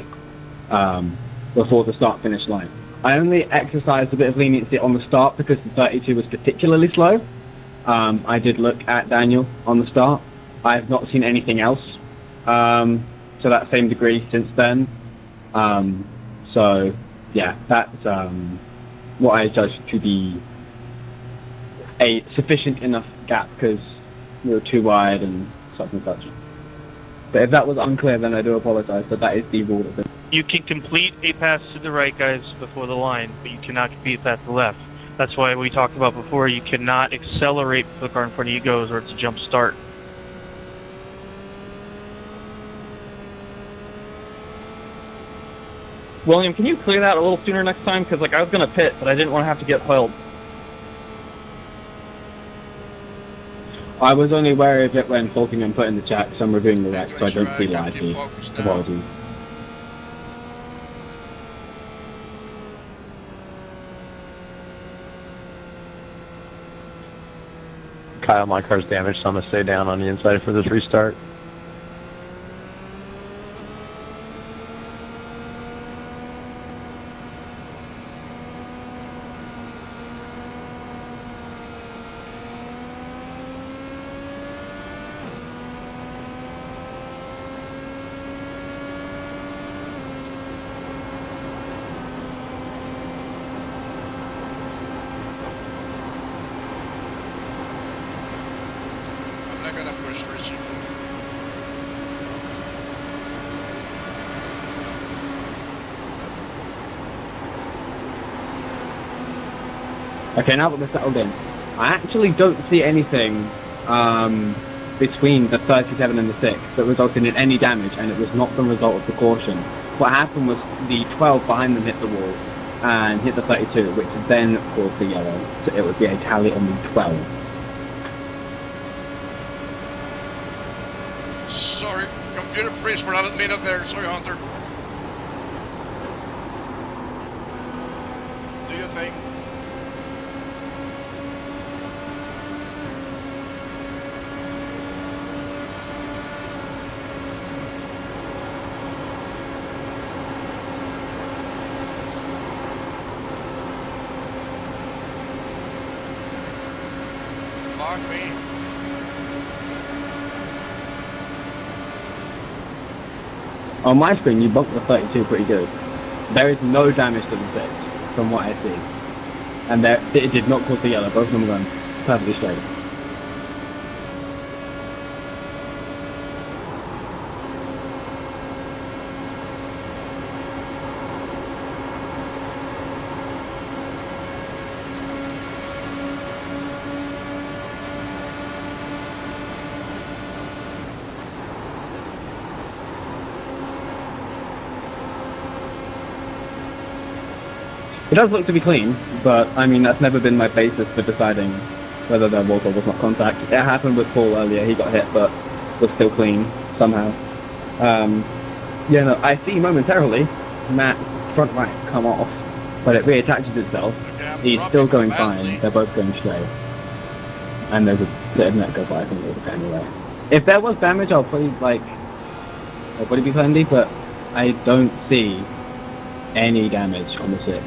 before the start-finish line. I only exercised a bit of leniency on the start because the 32 was particularly slow. I did look at Daniel on the start. I have not seen anything else to that same degree since then. So, yeah, that's what I judge to be a sufficient enough gap because we were too wide and such and such. But if that was unclear, then I do apologize, but that is the rule of it. You can complete a pass to the right, guys, before the line, but you cannot complete a pass to the left. That's why we talked about before, you cannot accelerate before the car in front of you goes, or it's a jump start. William, can you clear that a little sooner next time? Because like I was going to pit, but I didn't want to have to get held. I was only aware of it when Falkingham put in the chat, so I'm reviewing the rec, so I don't see live feed. Apologies. Kyle, my car's damaged, so I'm going to stay down on the inside for this restart. Okay, now that we're settled in, I actually don't see anything between the 37 and the 6 that resulted in any damage, and it was not the result of the caution. What happened was the 12 behind them hit the wall and hit the 32, which then caused the yellow. So it would be a tally on the 12. Sorry, computer freeze for another minute there. Sorry, Hunter. Do you think? Fuck me. On my screen, you bumped the 32 pretty good. There is no damage to the 6, from what I see. And it did not cause the yellow, both of them were going perfectly straight. It does look to be clean, but I mean that's never been my basis for deciding whether there was or was not contact. It happened with Paul earlier, he got hit but was still clean somehow. Yeah, no, I see momentarily Matt's front right come off, but it reattaches itself. He's still going fine. They're both going straight. And there's a bit of net go by, I think, a little bit anyway. If there was damage, I'll probably be friendly, but I don't see any damage on the 6.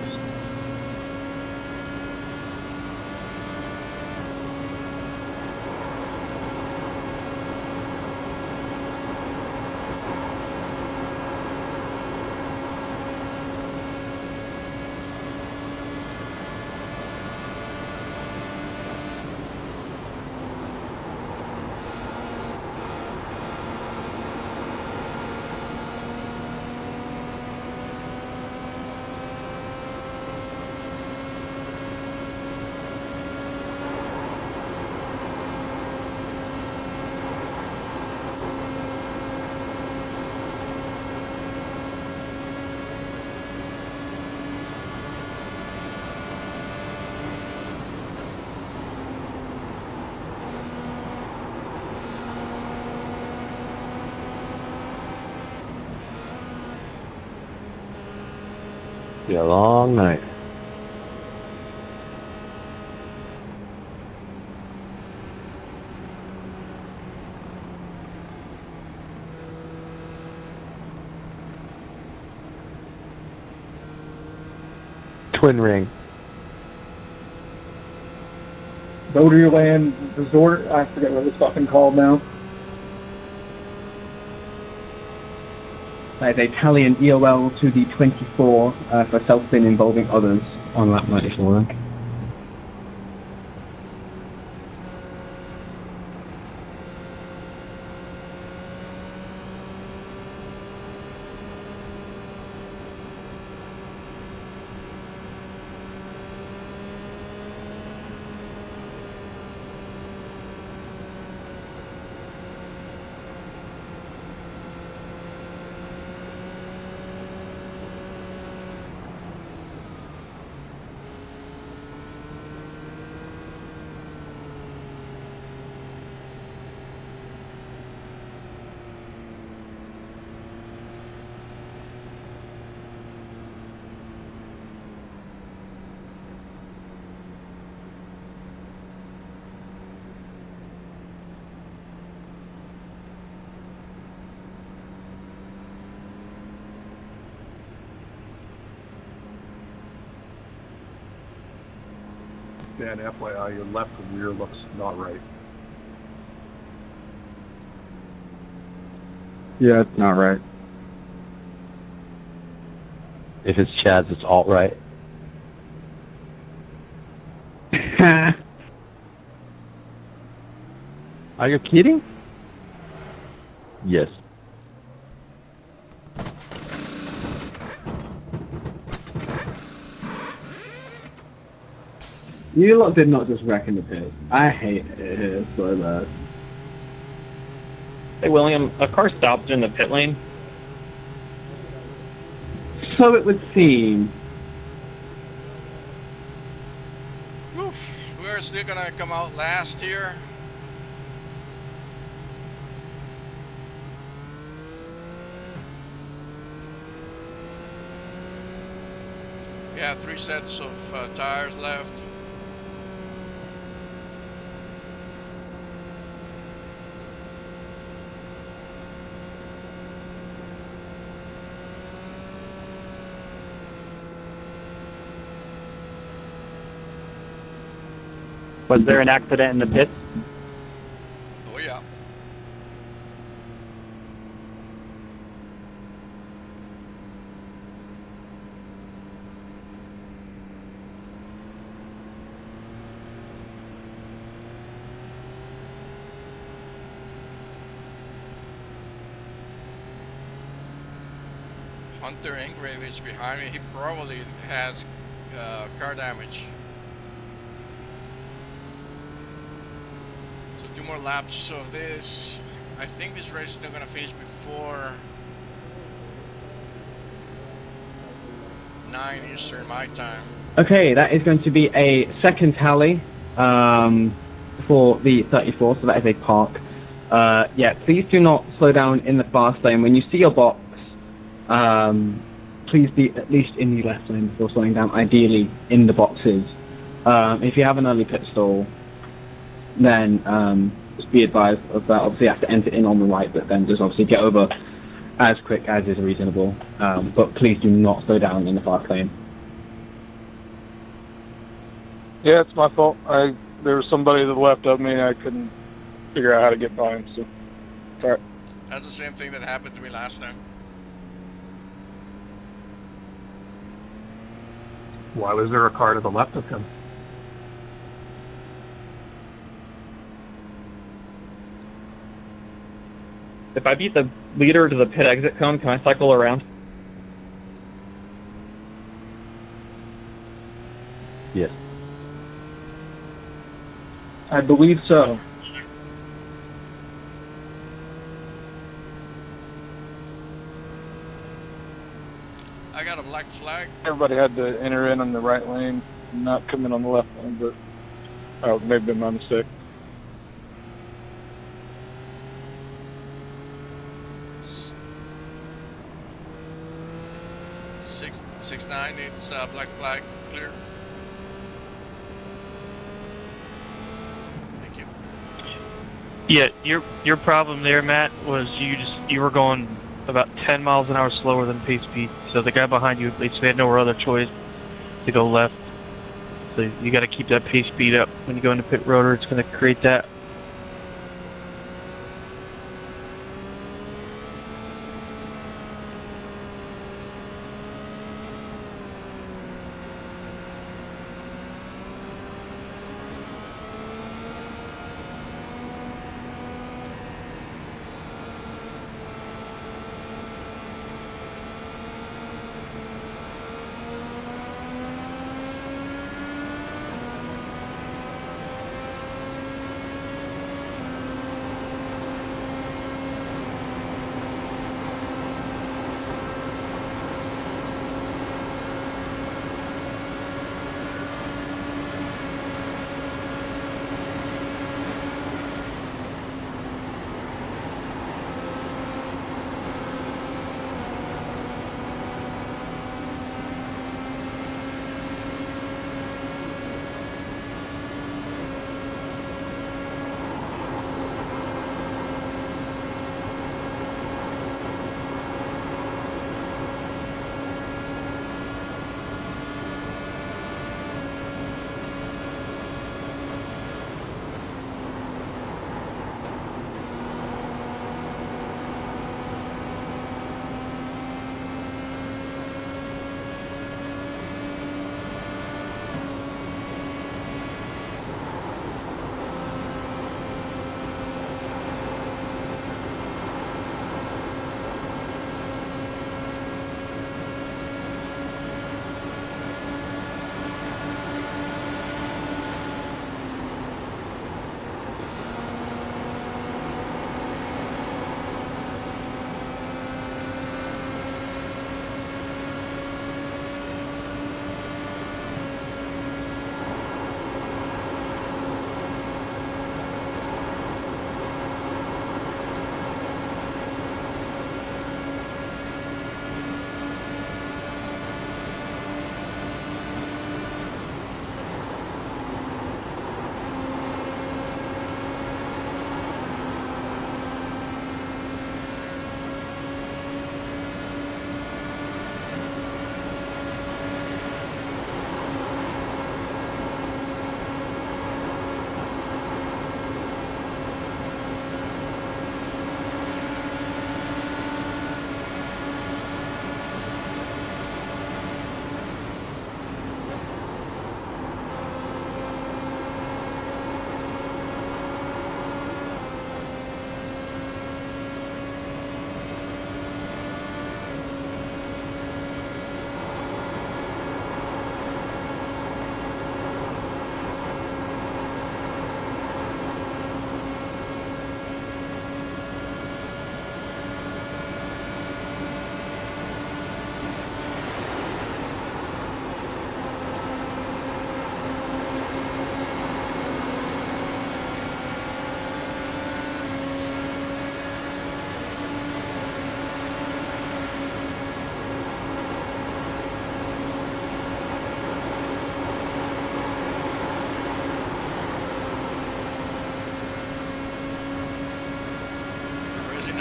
Be a long night. Twin ring. Boaterland Resort, I forget what it's fucking called now. That is Italian EOL to the 24 for self-spin involving others on lap 94. Dan, FYI, your left rear looks not right. Yeah, it's not right. If it's Chad's, it's alt right. Are you kidding? Yes. You lot did not just wreck in the pit. I hate it here so bad. Hey, William, a car stopped in the pit lane. So it would seem. Oof, we're still gonna come out last here. Yeah, 3 sets of tires left. Was there an accident in the pits? Oh yeah. Hunter Engravage behind me. He probably has car damage. So 2 more laps of this. I think this race is not gonna finish before 9 Eastern my time. Okay, that is going to be a second tally for the 34, so that is a park. Yeah, please do not slow down in the fast lane. When you see your box, please be at least in the left lane before slowing down, ideally in the boxes. If you have an early pit stall, then just be advised of that. Obviously, you have to enter in on the right, but then just obviously get over as quick as is reasonable. But please do not slow down in the fast lane. Yeah, it's my fault. There was somebody to the left of me, and I couldn't figure out how to get by him. So, sorry. That's the same thing that happened to me last time. Why was there a car to the left of him? If I beat the leader to the pit exit cone, can I cycle around? Yes. I believe so. I got a black flag. Everybody had to enter in on the right lane, not come in on the left lane, but maybe been my mistake. Six nine. It's black flag clear. Thank you. Yeah, your problem there, Matt, was you were going about 10 miles an hour slower than pace speed. So the guy behind you basically had no other choice to go left. So you got to keep that pace speed up when you go into pit road, or it's going to create that.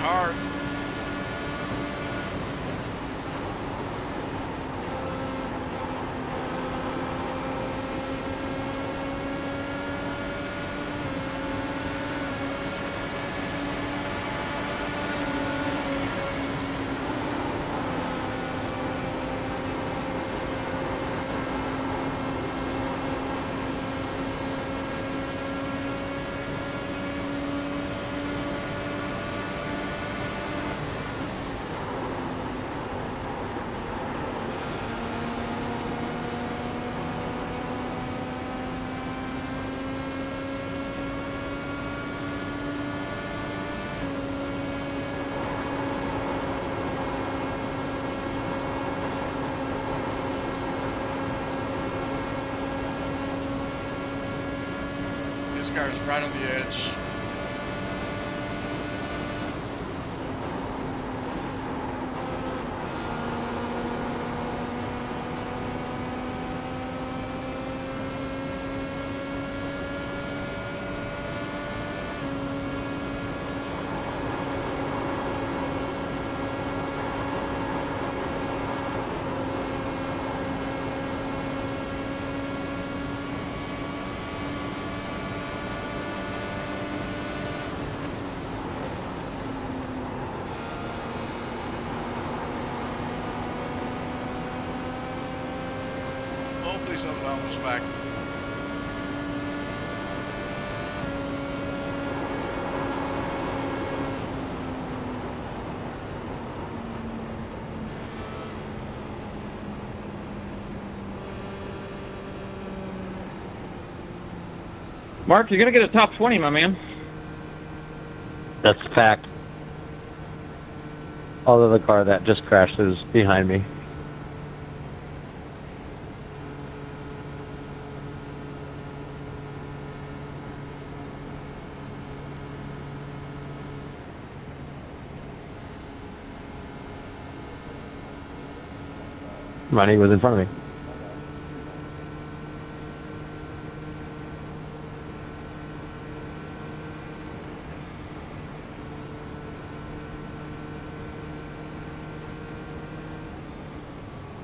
hard. This car is right on the edge. Oh, please don't almost back. Mark, you're gonna get a top 20, my man. That's a fact. Although the car that just crashed is behind me. Ronnie was in front of me.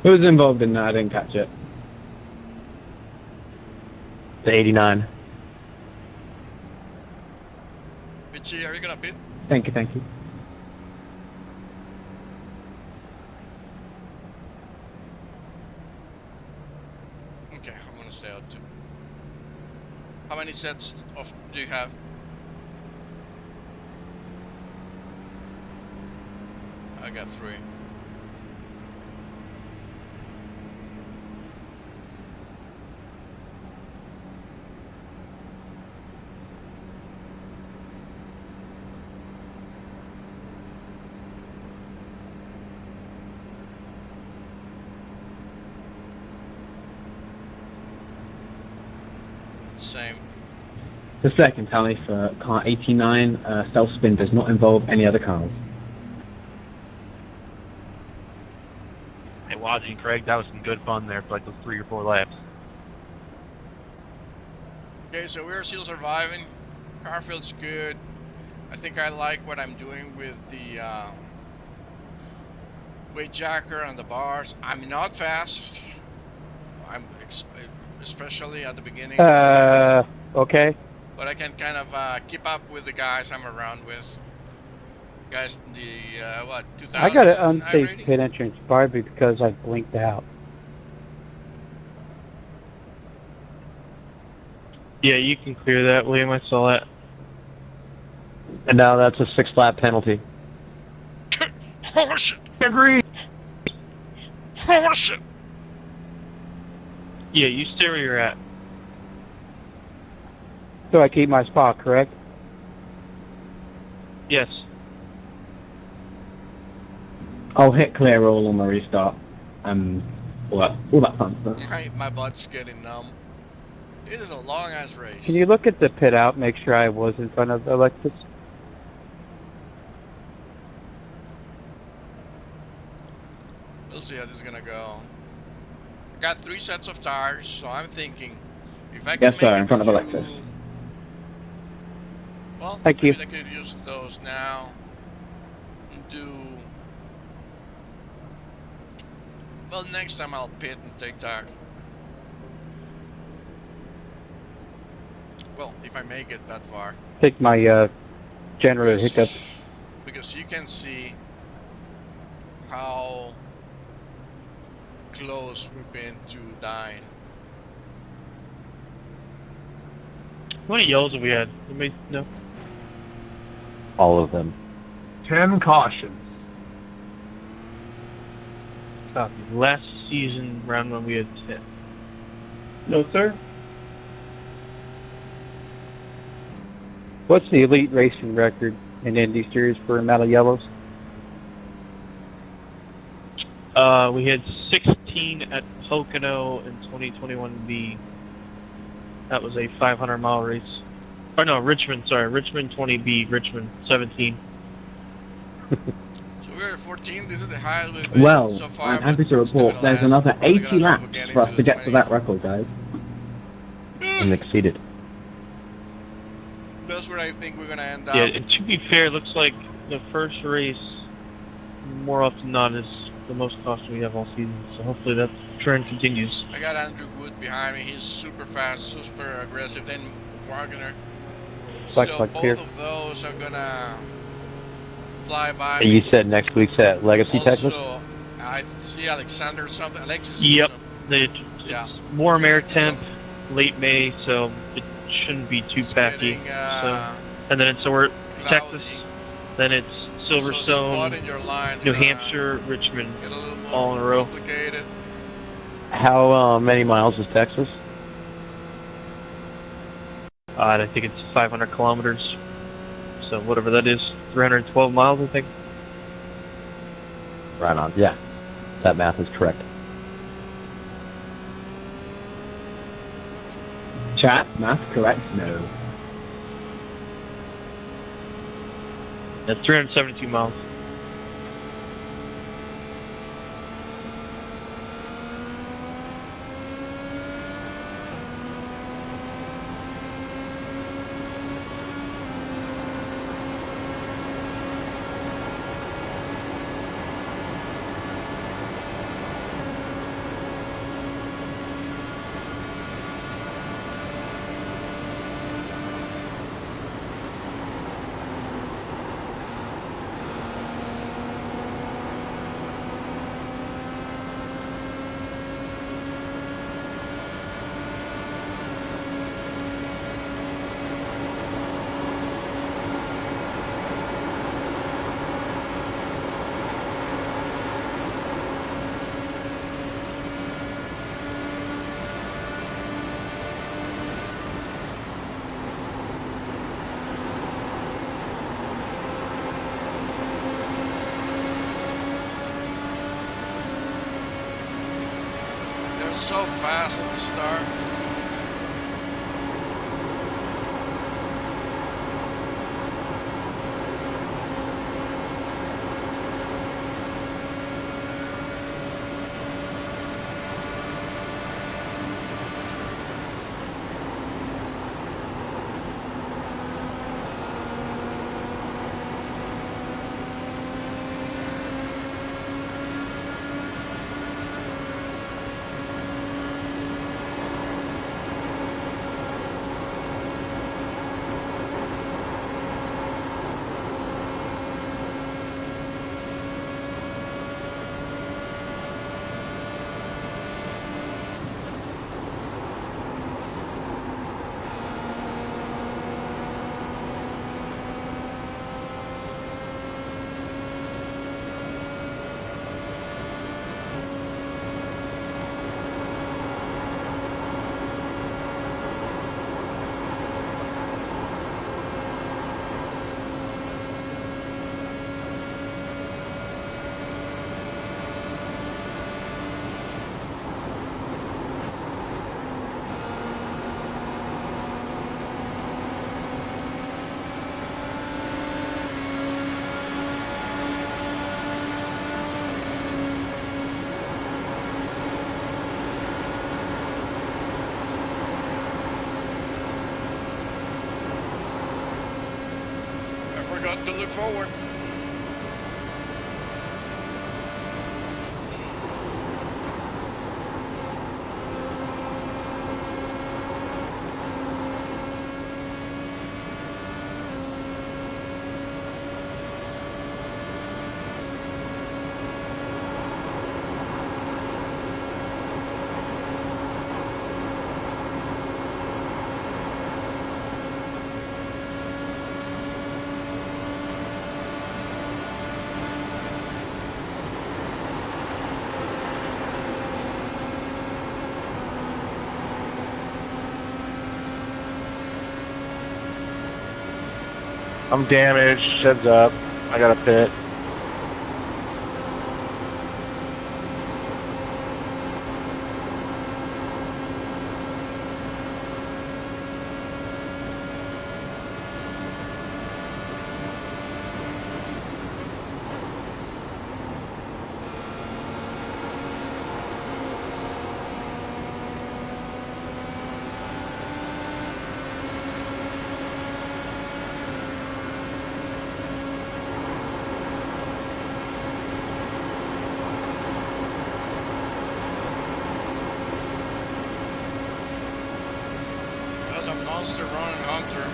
Who was involved in that? I didn't catch it. The 89. Richie, are you gonna pit? Thank you, thank you. Okay, I'm gonna stay out too. How many sets of do you have? I got 3. Same. The second tally for car 89, self-spin does not involve any other cars. Hey, Wazzy and Craig, that was some good fun there for like those 3 or 4 laps. Okay, so we're still surviving. Car feels good. I think I like what I'm doing with the weight jacker and the bars. I'm not fast. I'm especially at the beginning. Fast. Okay. But I can kind of keep up with the guys I'm around with. Guys, the what 2000? I got an unsafe pit entrance probably because I blinked out. Yeah, you can clear that, William. I saw that. And now that's a 6-lap penalty. Horse it! Agree. Horse it! Yeah, you stay where you're at. So I keep my spot, correct? Yes. I'll hit clear all on the restart. All that fun stuff. Right, my butt's getting numb. This is a long ass race. Can you look at the pit out, make sure I was in front of Alexis? We'll see how this is gonna go. I got 3 sets of tires, so I'm thinking if I can Yes, make sir, it in front of to- Alexis. Well, Thank you. maybe I could use those now. do. Well, next time I'll pit and take tires. Well, if I make it that far. Take my generator hiccup. Because you can see how close we've been to dying. How many yellows have we had? Anybody know? All of them. 10 cautions. Copy. Last season, round one, we had 10. No, sir. What's the elite racing record in Indy Series for amount of yellows? We had 16 at Pocono in 2021B. That was a 500-mile race. Oh no, Richmond. Sorry, Richmond 20B. Richmond 17. So we're at 14. This is the highest we've been Well, so far. I'm happy to report there's another 80 laps for us to get to that record, guys. And exceeded. That's where I think we're gonna end up. Yeah, and to be fair, it looks like the first race, more often than not, is the most caution we have all season. So hopefully that trend continues. I got Andrew Wood behind me. He's super fast, super aggressive. Then Wagner. So both of those are gonna fly by. And you said next week's at Legacy, Texas? Also, I see Alexander something. Alexis. Yep. Yeah. Warm air temp, late May, so it shouldn't be too packy. And then we're at Texas, then it's Silverstone, New Hampshire, Richmond, all in a row. How many miles is Texas? I think it's 500 kilometers, so whatever that is, 312 miles, I think. Right on. Yeah, that math is correct. Chat, math correct? No. That's 372 miles. So fast at the start. Forgot to look forward. I'm damaged. Heads up. I got a pit. That's a monster running Hunter.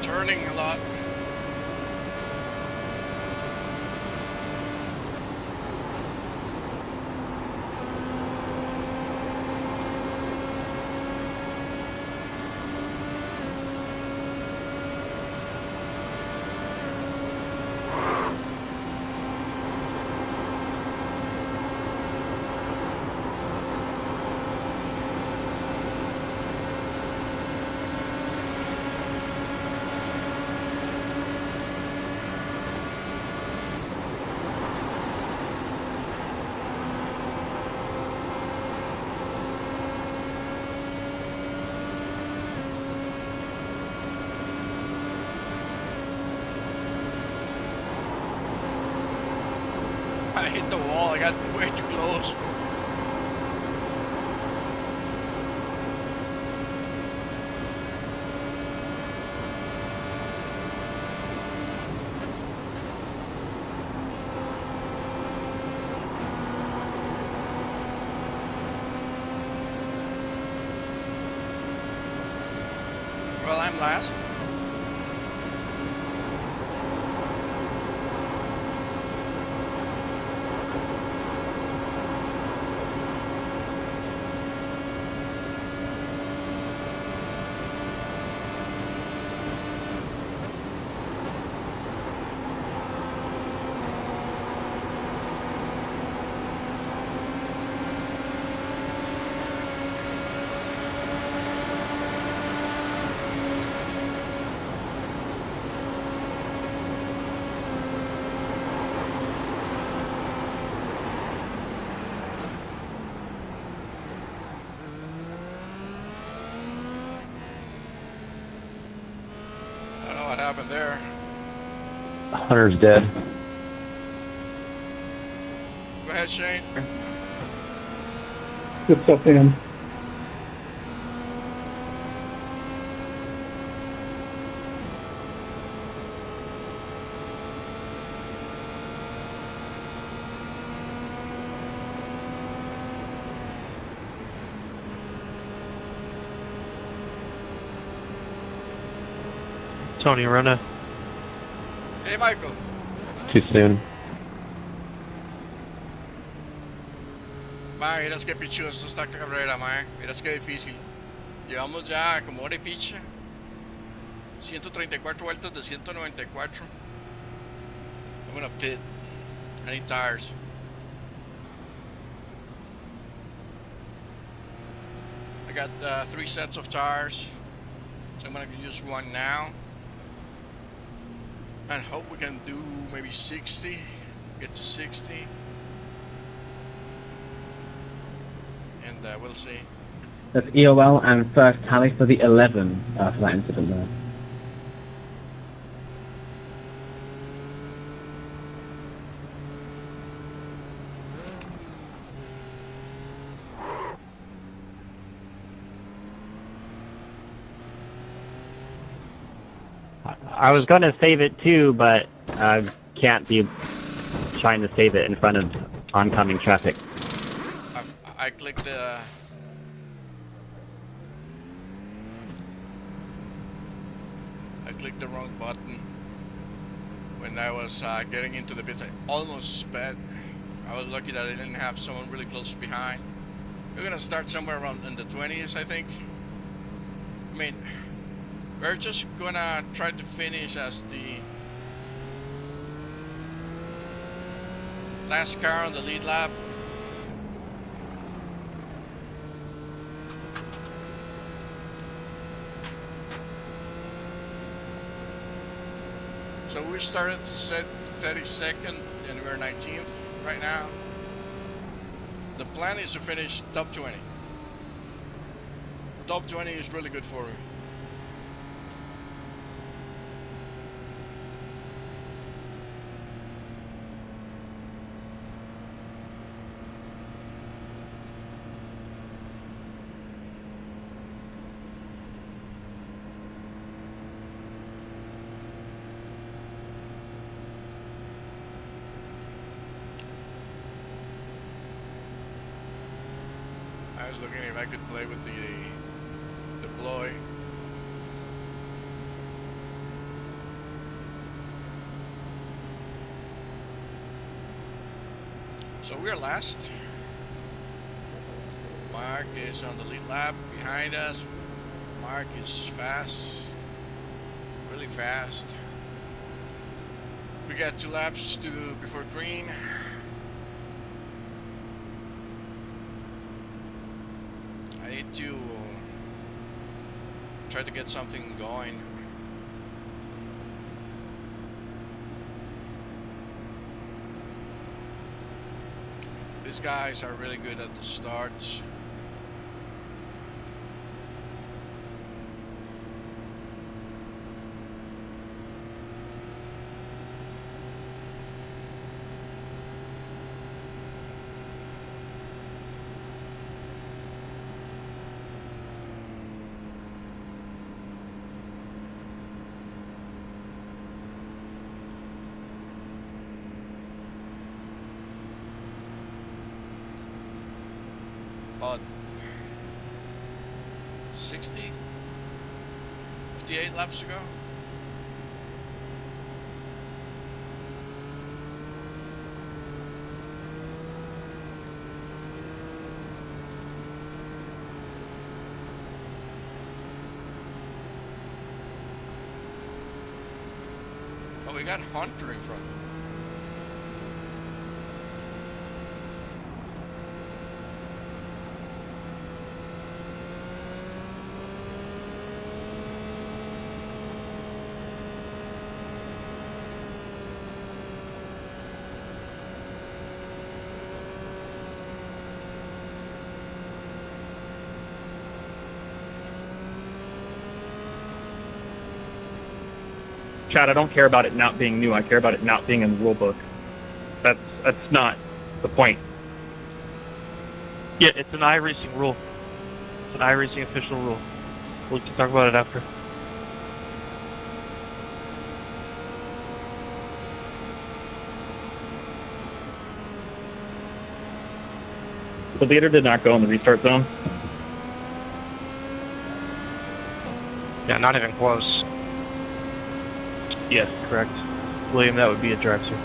Turning a lot. I hit the wall, I got way too close. Well, I'm last. What happened there? Hunter's dead. Go ahead, Shane. Good stuff, Dan. Tony, run a. Hey, Michael. Too soon. Man, miras qué pichudo esta carrera, man. Miras qué difícil. Llevamos ya como hora y picha. 134 vueltas de 194. I'm gonna pit. I need tires. I got 3 sets of tires. So I'm gonna use one now. And hope we can do maybe 60. Get to 60. And we'll see. That's EOL and first tally for the 11 for that incident there. I was going to save it too, but I can't be trying to save it in front of oncoming traffic. I clicked the... I clicked the wrong button when I was getting into the pits. I almost sped. I was lucky that I didn't have someone really close behind. We're gonna start somewhere around in the 20s, I think. I mean, we're just gonna try to finish as the last car on the lead lap. So we started set 32nd and we're 19th right now. The plan is to finish top 20. Top 20 is really good for me. I was looking if I could play with the deploy. So we're last. Mark is on the lead lap behind us. Mark is fast, really fast. We got 2 laps to before green. I need to try to get something going. These guys are really good at the starts. About 60, 58 laps ago. Oh, we got Hunter in front. Chad, I don't care about it not being new. I care about it not being in the rule book. That's not the point. Yeah, it's an iRacing rule. It's an iRacing official rule. We can talk about it after. The leader did not go in the restart zone. Yeah, not even close. Yes, correct. William, that would be a drive-through.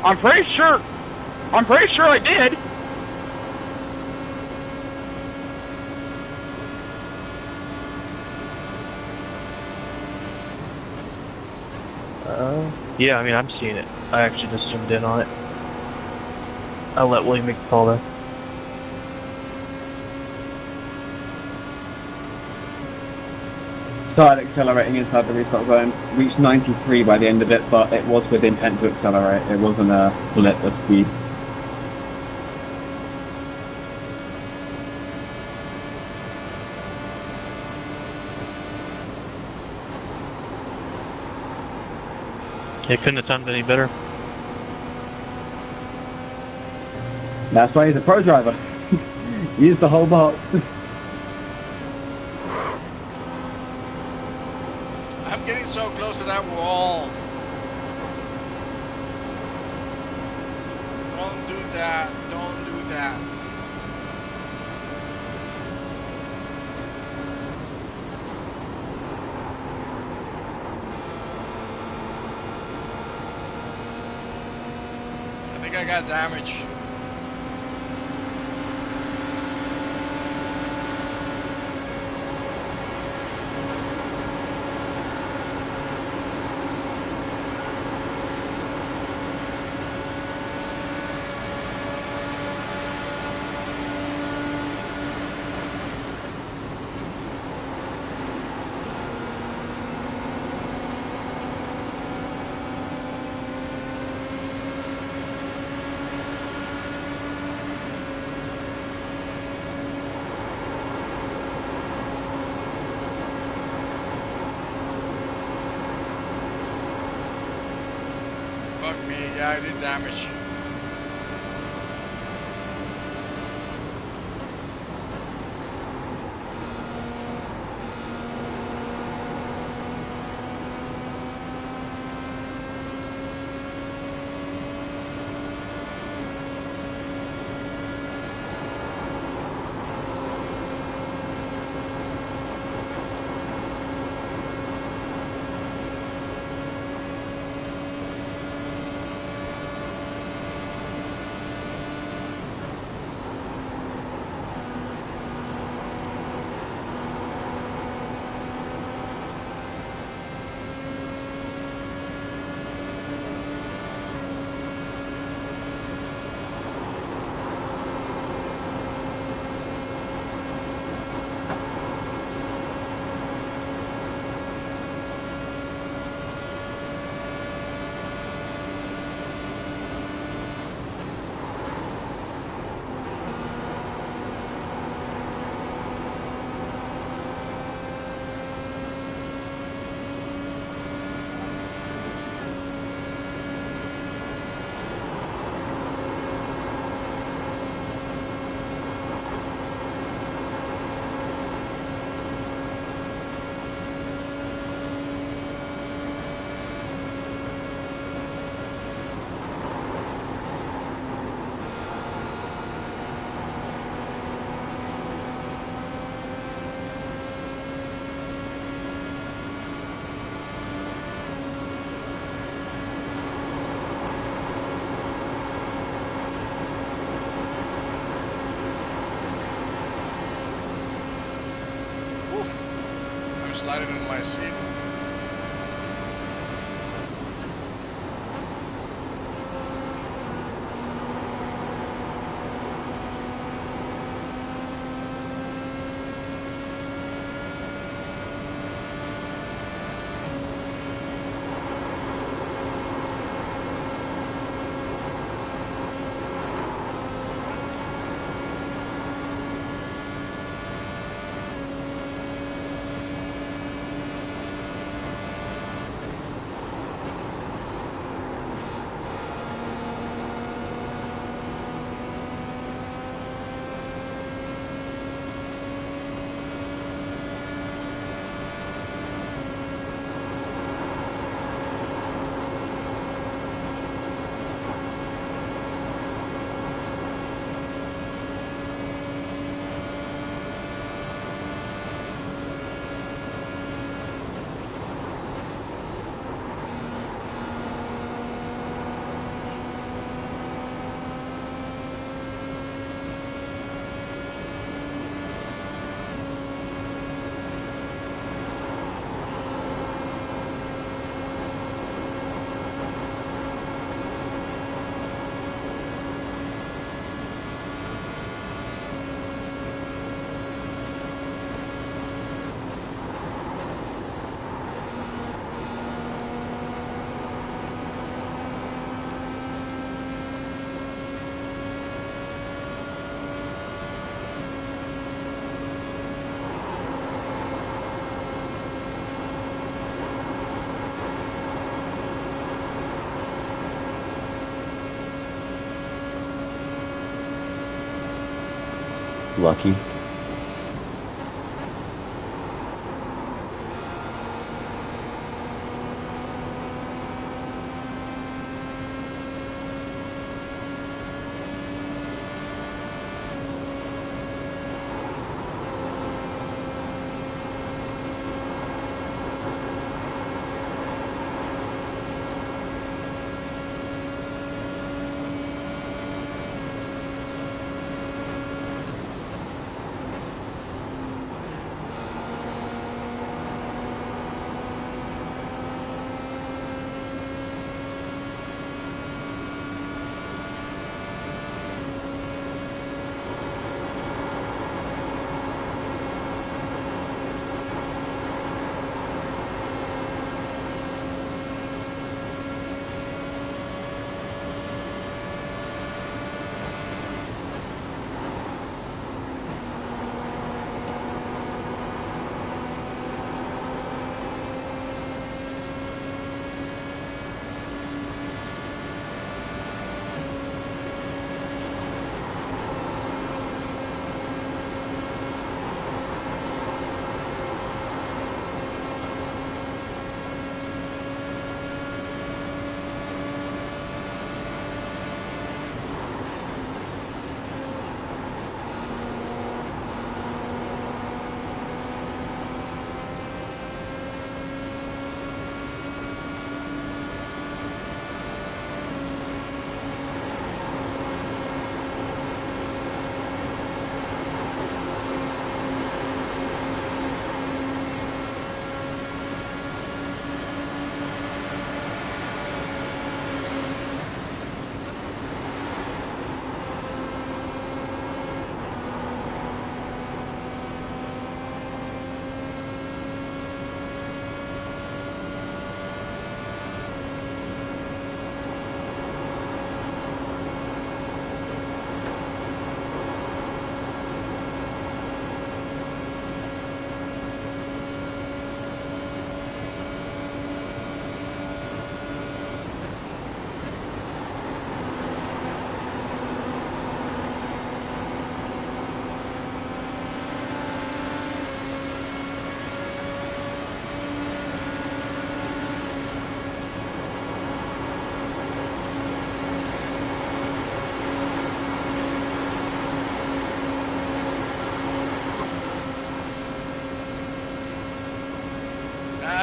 I'm pretty sure I did. Yeah, I mean, I'm seeing it. I actually just zoomed in on it. I'll let William make the call though. Started accelerating inside the restart zone. Reached 93 by the end of it, but it was with intent to accelerate. It wasn't a blip of speed. It couldn't have timed any better. That's why he's a pro driver. Use the whole box. I'm getting so close to that wall. Don't do that. Don't do that. I think I got damage. Fuck me, yeah, I did damage. Sliding in my seat. Lucky.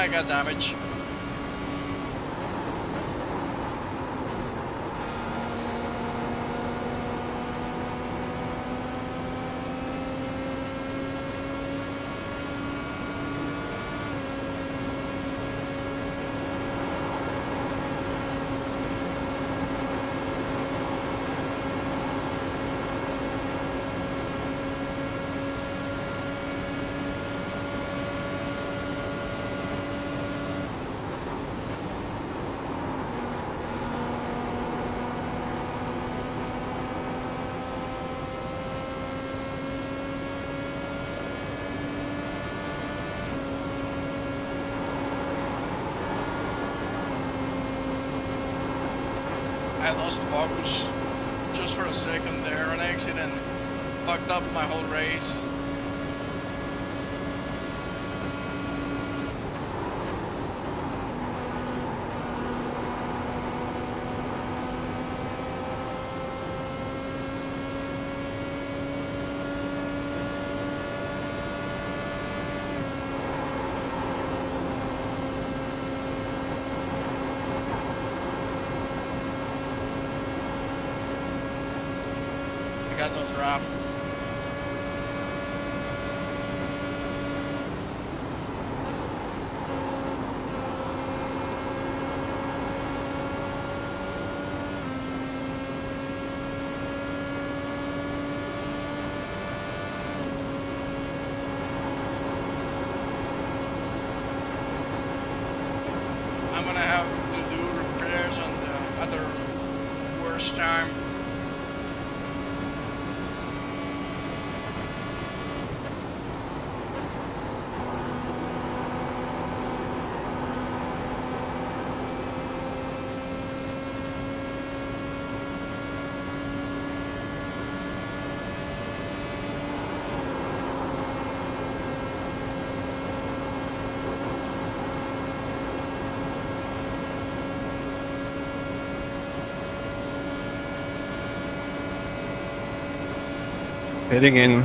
I got damage. I lost focus just for a second there on accident. Fucked up my whole race. I got no draft. I'm gonna have to do repairs on the other worst time. Pitting in.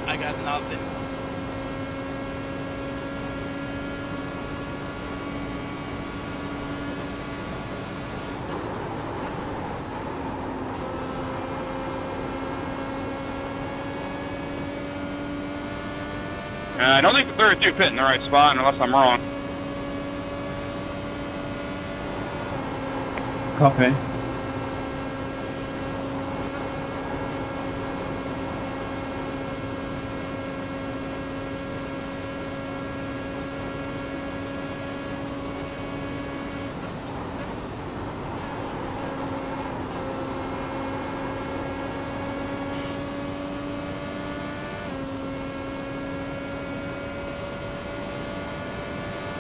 I got nothing. I don't think the 32 fit in the right spot, unless I'm wrong. Copy.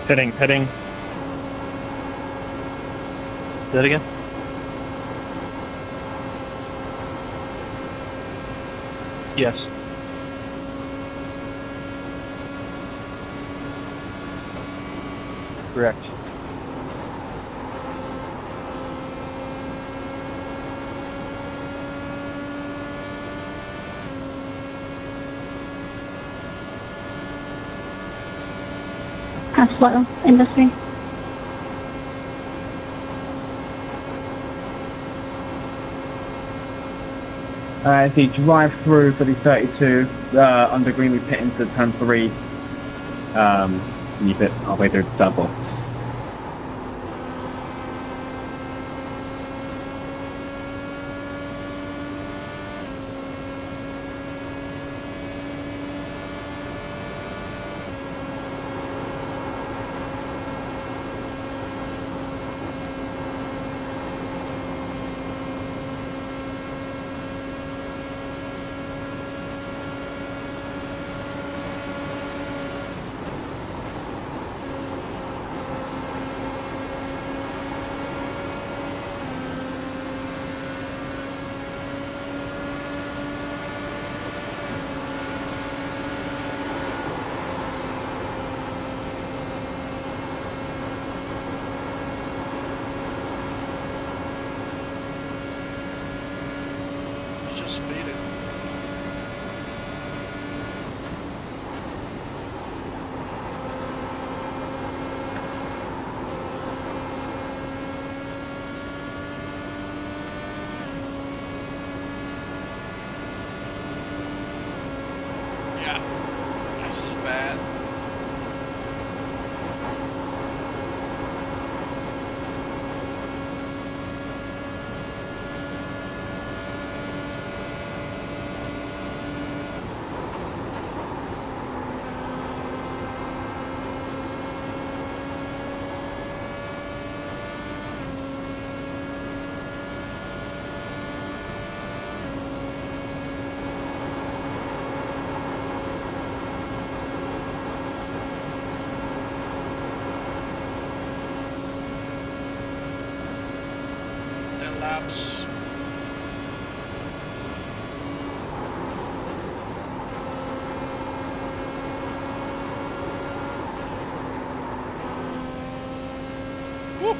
Pitting. Say that again? Yes. Correct. Pass flow, industry. As the drive through for the 32, under green we pit into turn 3. You pit halfway through the double. Just made it. Yeah, this is bad. laps. Woo.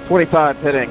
.25 pitting.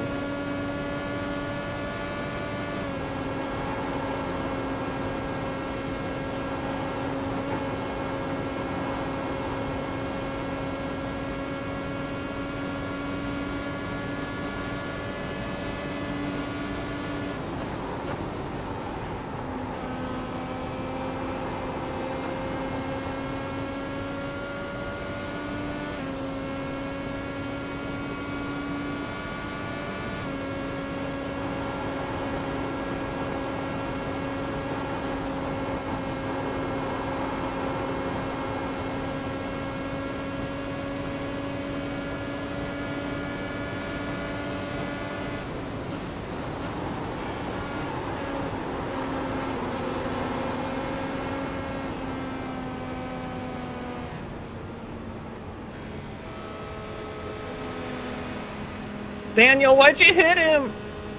Daniel, why'd you hit him?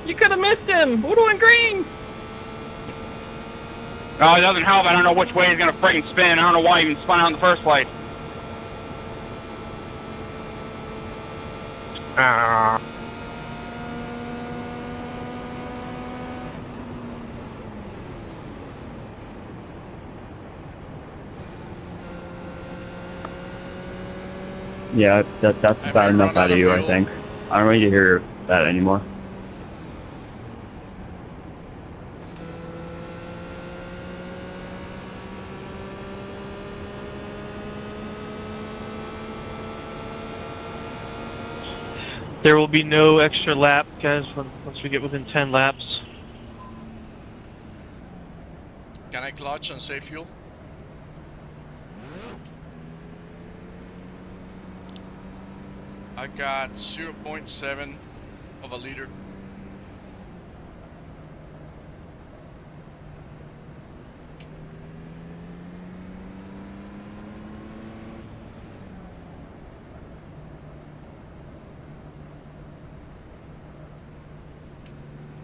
You could have missed him. We're doing green. No, it doesn't help. I don't know which way he's going to freaking spin. I don't know why he even spun out in the first place. Yeah, that's about enough out of you, I think. I don't need to hear that anymore. There will be no extra lap, guys, once we get within 10 laps. Can I clutch and save fuel? I got 0.7 of a liter.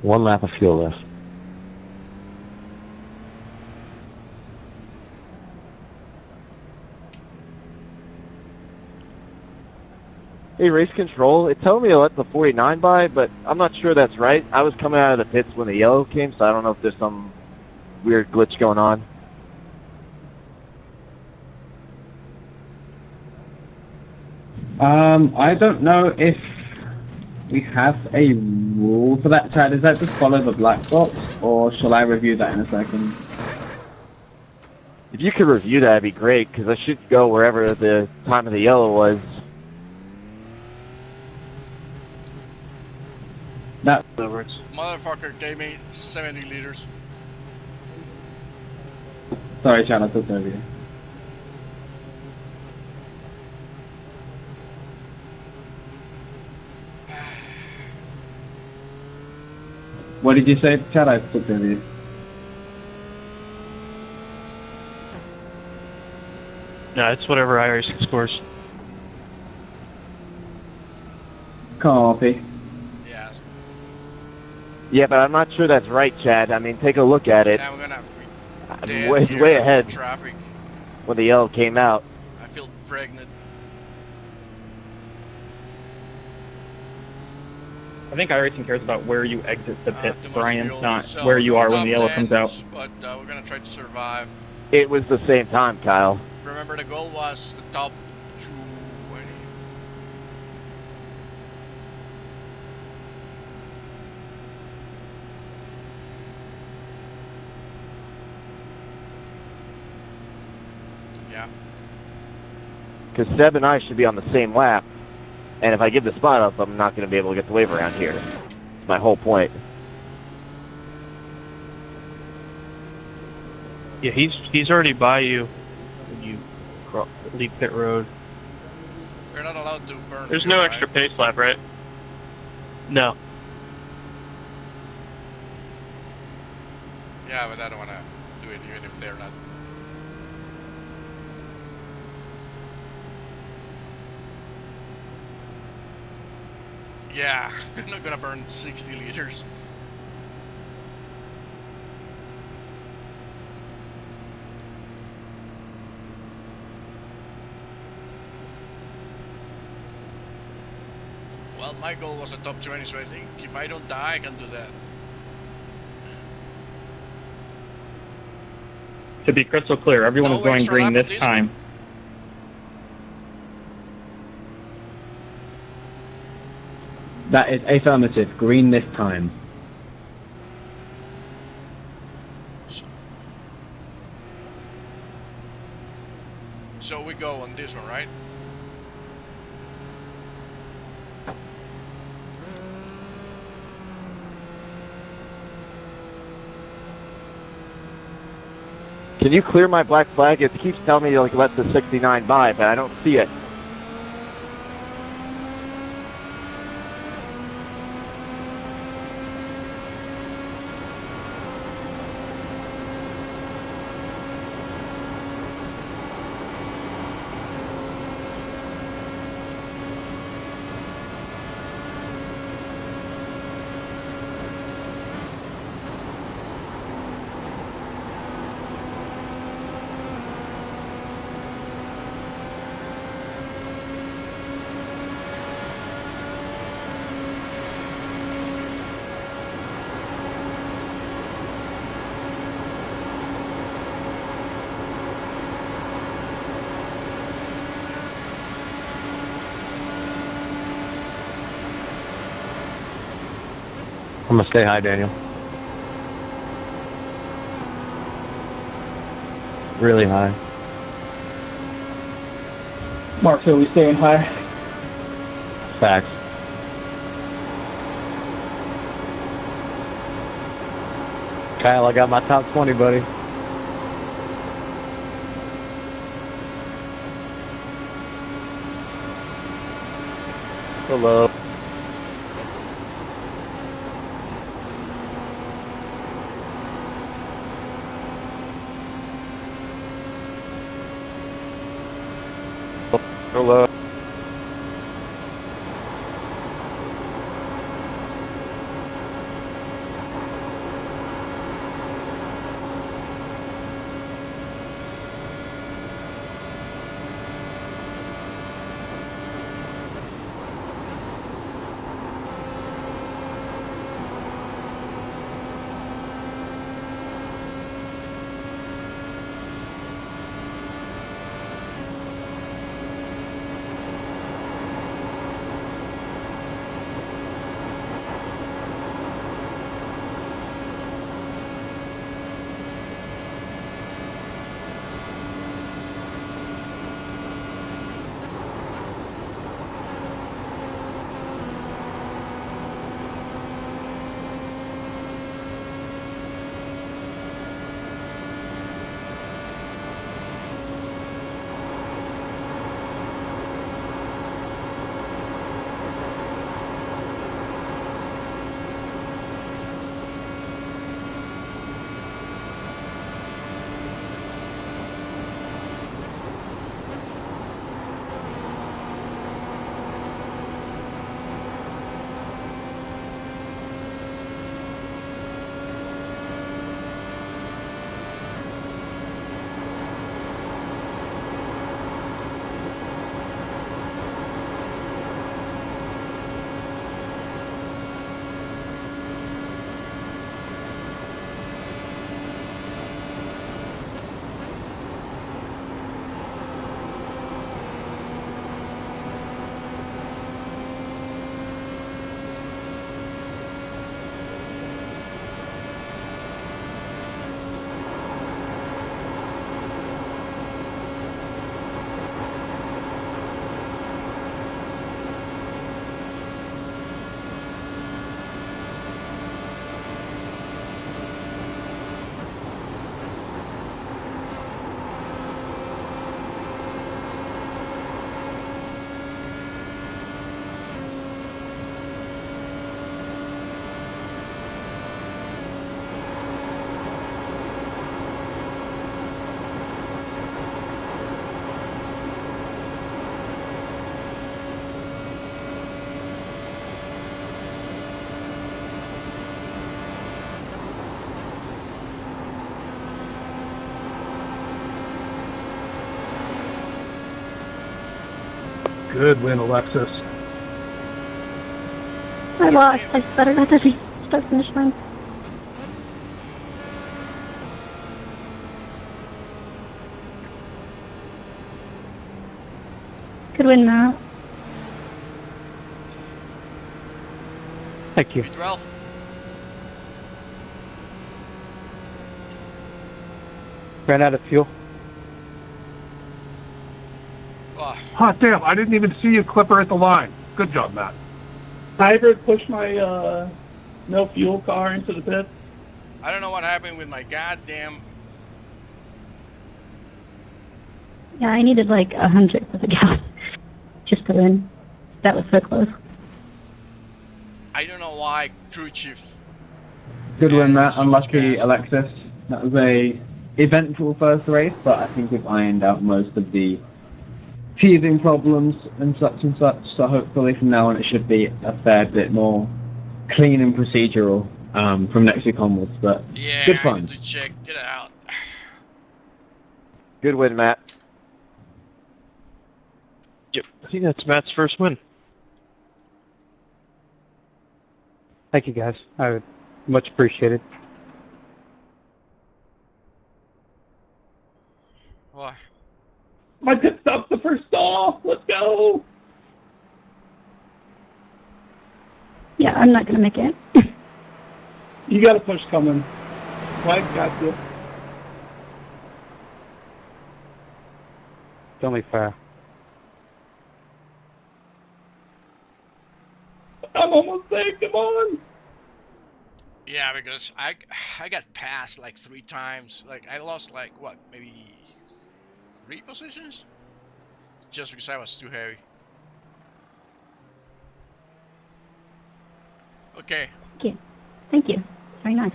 One lap of fuel left. Hey, race control, it told me to let the 49 by, but I'm not sure that's right. I was coming out of the pits when the yellow came, so I don't know if there's some weird glitch going on. I don't know if we have a rule for that, Chad. Is that just follow the black box, or shall I review that in a second? If you could review that, it'd be great, because I should go wherever the time of the yellow was. That works. Motherfucker gave me 70 liters. Sorry, Chad, I took over you. What did you say, Chad? I took over you. No, it's whatever iRacing scores. Copy. Yeah, but I'm not sure that's right, Chad. I mean, take a look at it. Yeah, we're gonna I'm way ahead traffic. when the yellow came out. I feel pregnant. I think iRacing cares about where you exit the pits, too much Brian, fuel, not so where you no are when top the yellow 10s, comes out. But we're gonna try to survive. It was the same time, Kyle. Remember, the goal was the top 20. Yeah. Because Seb and I should be on the same lap. And if I give the spot up, I'm not going to be able to get the wave around here. That's my whole point. Yeah, he's already by you when you leave pit road. We're not allowed to burn. There's fuel, no right? extra pace lap, right? No. Yeah, but I don't want to do it even if they're not. Yeah, I'm not gonna burn 60 liters. Well, my goal was a top 20, so I think if I don't die, I can do that. To be crystal clear, everyone No is going extra green lap on this this time. That is affirmative. Green this time. So we go on this one, right? Can you clear my black flag? It keeps telling me to like, let the 69 by, but I don't see it. I'm gonna stay high, Daniel. Really high. Mark, so we staying high? Facts. Kyle, I got my top 20, buddy. Hello. Hello. Good win, Alexis. I lost. I stuttered at the start finish line. Good win, Matt. Thank you. Good, Ralph. Ran out of fuel. Hot damn, I didn't even see you clip her at the line. Good job, Matt. Hybrid pushed my no fuel car into the pit. I don't know what happened with my goddamn. Yeah, I needed like 100 for the gallon just to win. That was so close. I don't know why crew chief. Good win, Matt. Unlucky, Alexis. That was a eventful first race, but I think we've ironed out most of the teething problems and such, so hopefully from now on it should be a fair bit more clean and procedural from next week onwards, but Yeah, good I fun. need to check it out. Good win, Matt. Yep, I think that's Matt's first win. Thank you, guys. I would much appreciated. Why? My pit stop's the first stall. Let's go. Yeah, I'm not gonna make it. You got a push coming. Flag got you. It's only fair. I'm almost there. Come on. Yeah, because I got passed like 3 times. Like I lost like what, maybe 3 positions, just because I was too heavy. Okay. Thank you. Thank you. Very nice.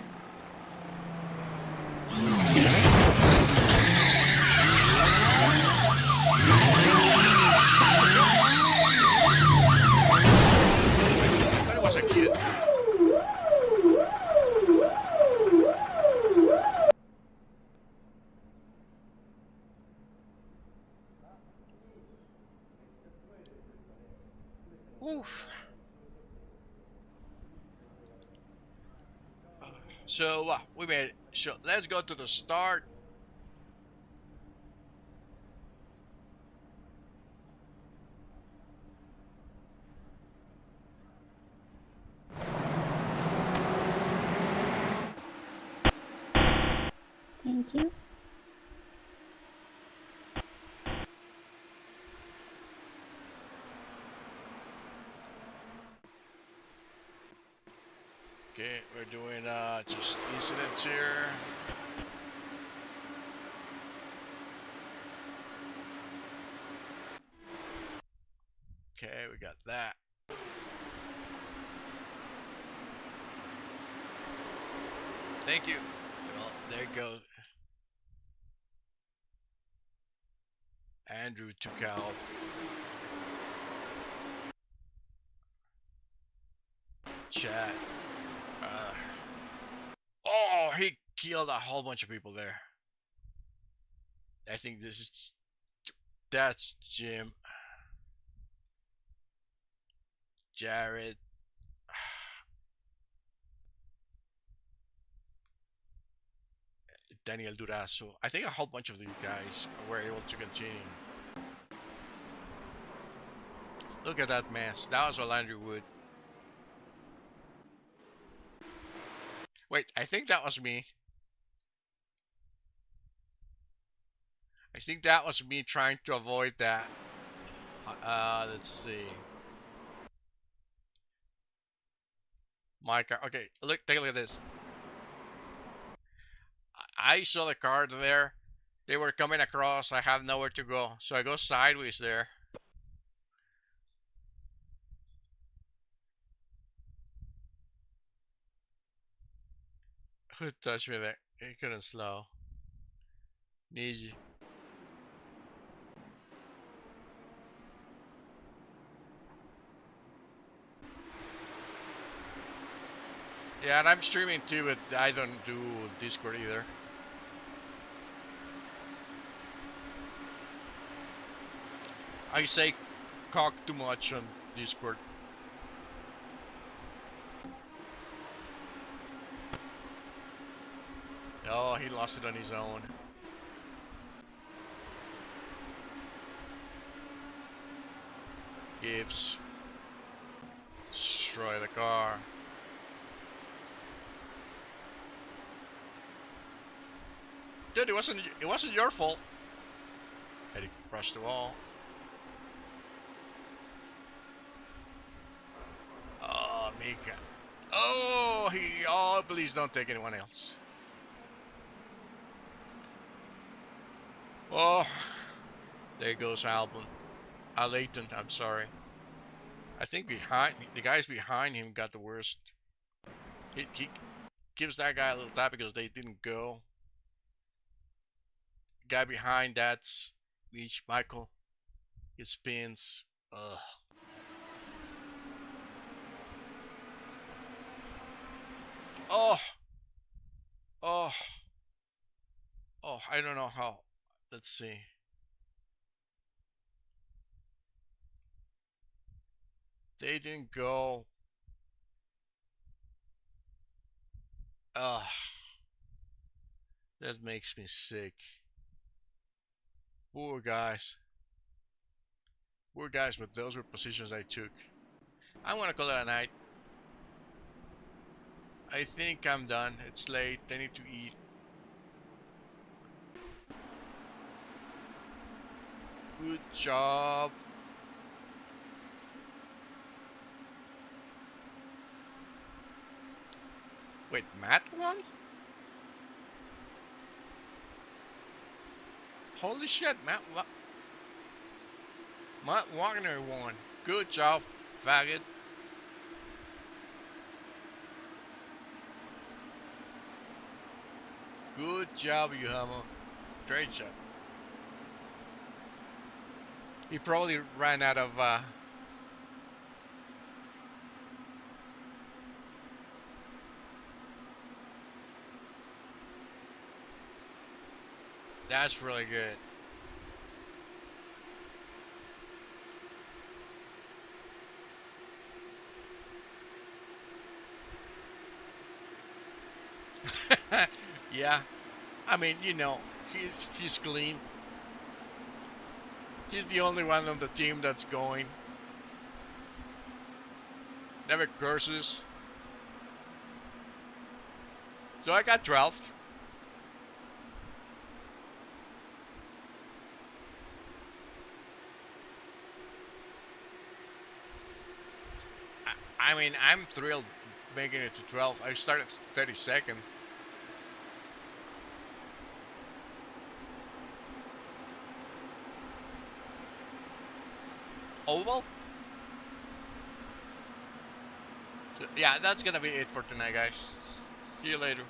That was a kid. Oof. So we made it. So let's go to the start. Thank you. Okay, we're doing just incidents here. Okay, we got that. Thank you. Well, there goes. Andrew took out. Chad. Oh, he killed a whole bunch of people there. I think this is. That's Jim. Jared. Daniel Durazo. I think a whole bunch of these guys were able to continue. Look at that mess. That was Orlando Wood. Wait, I think that was me. I think that was me trying to avoid that. Let's see. My car. Okay, look. Take a look at this. I saw the car there. They were coming across. I have nowhere to go, so I go sideways there. Who touched me there? He couldn't slow. Easy. Yeah, and I'm streaming too, but I don't do Discord either. I say cock too much on Discord. Oh, he lost it on his own. Gives. Destroy the car. Dude, it wasn't your fault. Had he crushed the wall. Oh, Mika. Oh, please don't take anyone else. Oh, there goes Albon. Leighton, I'm sorry. I think the guys behind him got the worst. He gives that guy a little tap because they didn't go. Guy behind that's Michael. He spins. Ugh. Oh. Oh. Oh, I don't know how. Let's see. They didn't go. Ugh. That makes me sick. Poor guys. Poor guys, but those were positions I took. I'm gonna call it a night. I think I'm done. It's late. I need to eat. Good job. Wait, Matt won? Holy shit, Matt Wagner won. Good job, faggot. Good job, Yuhama. Great job. He probably ran out of That's really good. Yeah. I mean, you know, he's clean. He's the only one on the team that's going. Never curses. So I got 12th. I mean, I'm thrilled making it to 12. I started 32nd. Oval? So, yeah, that's gonna be it for tonight, guys. See you later.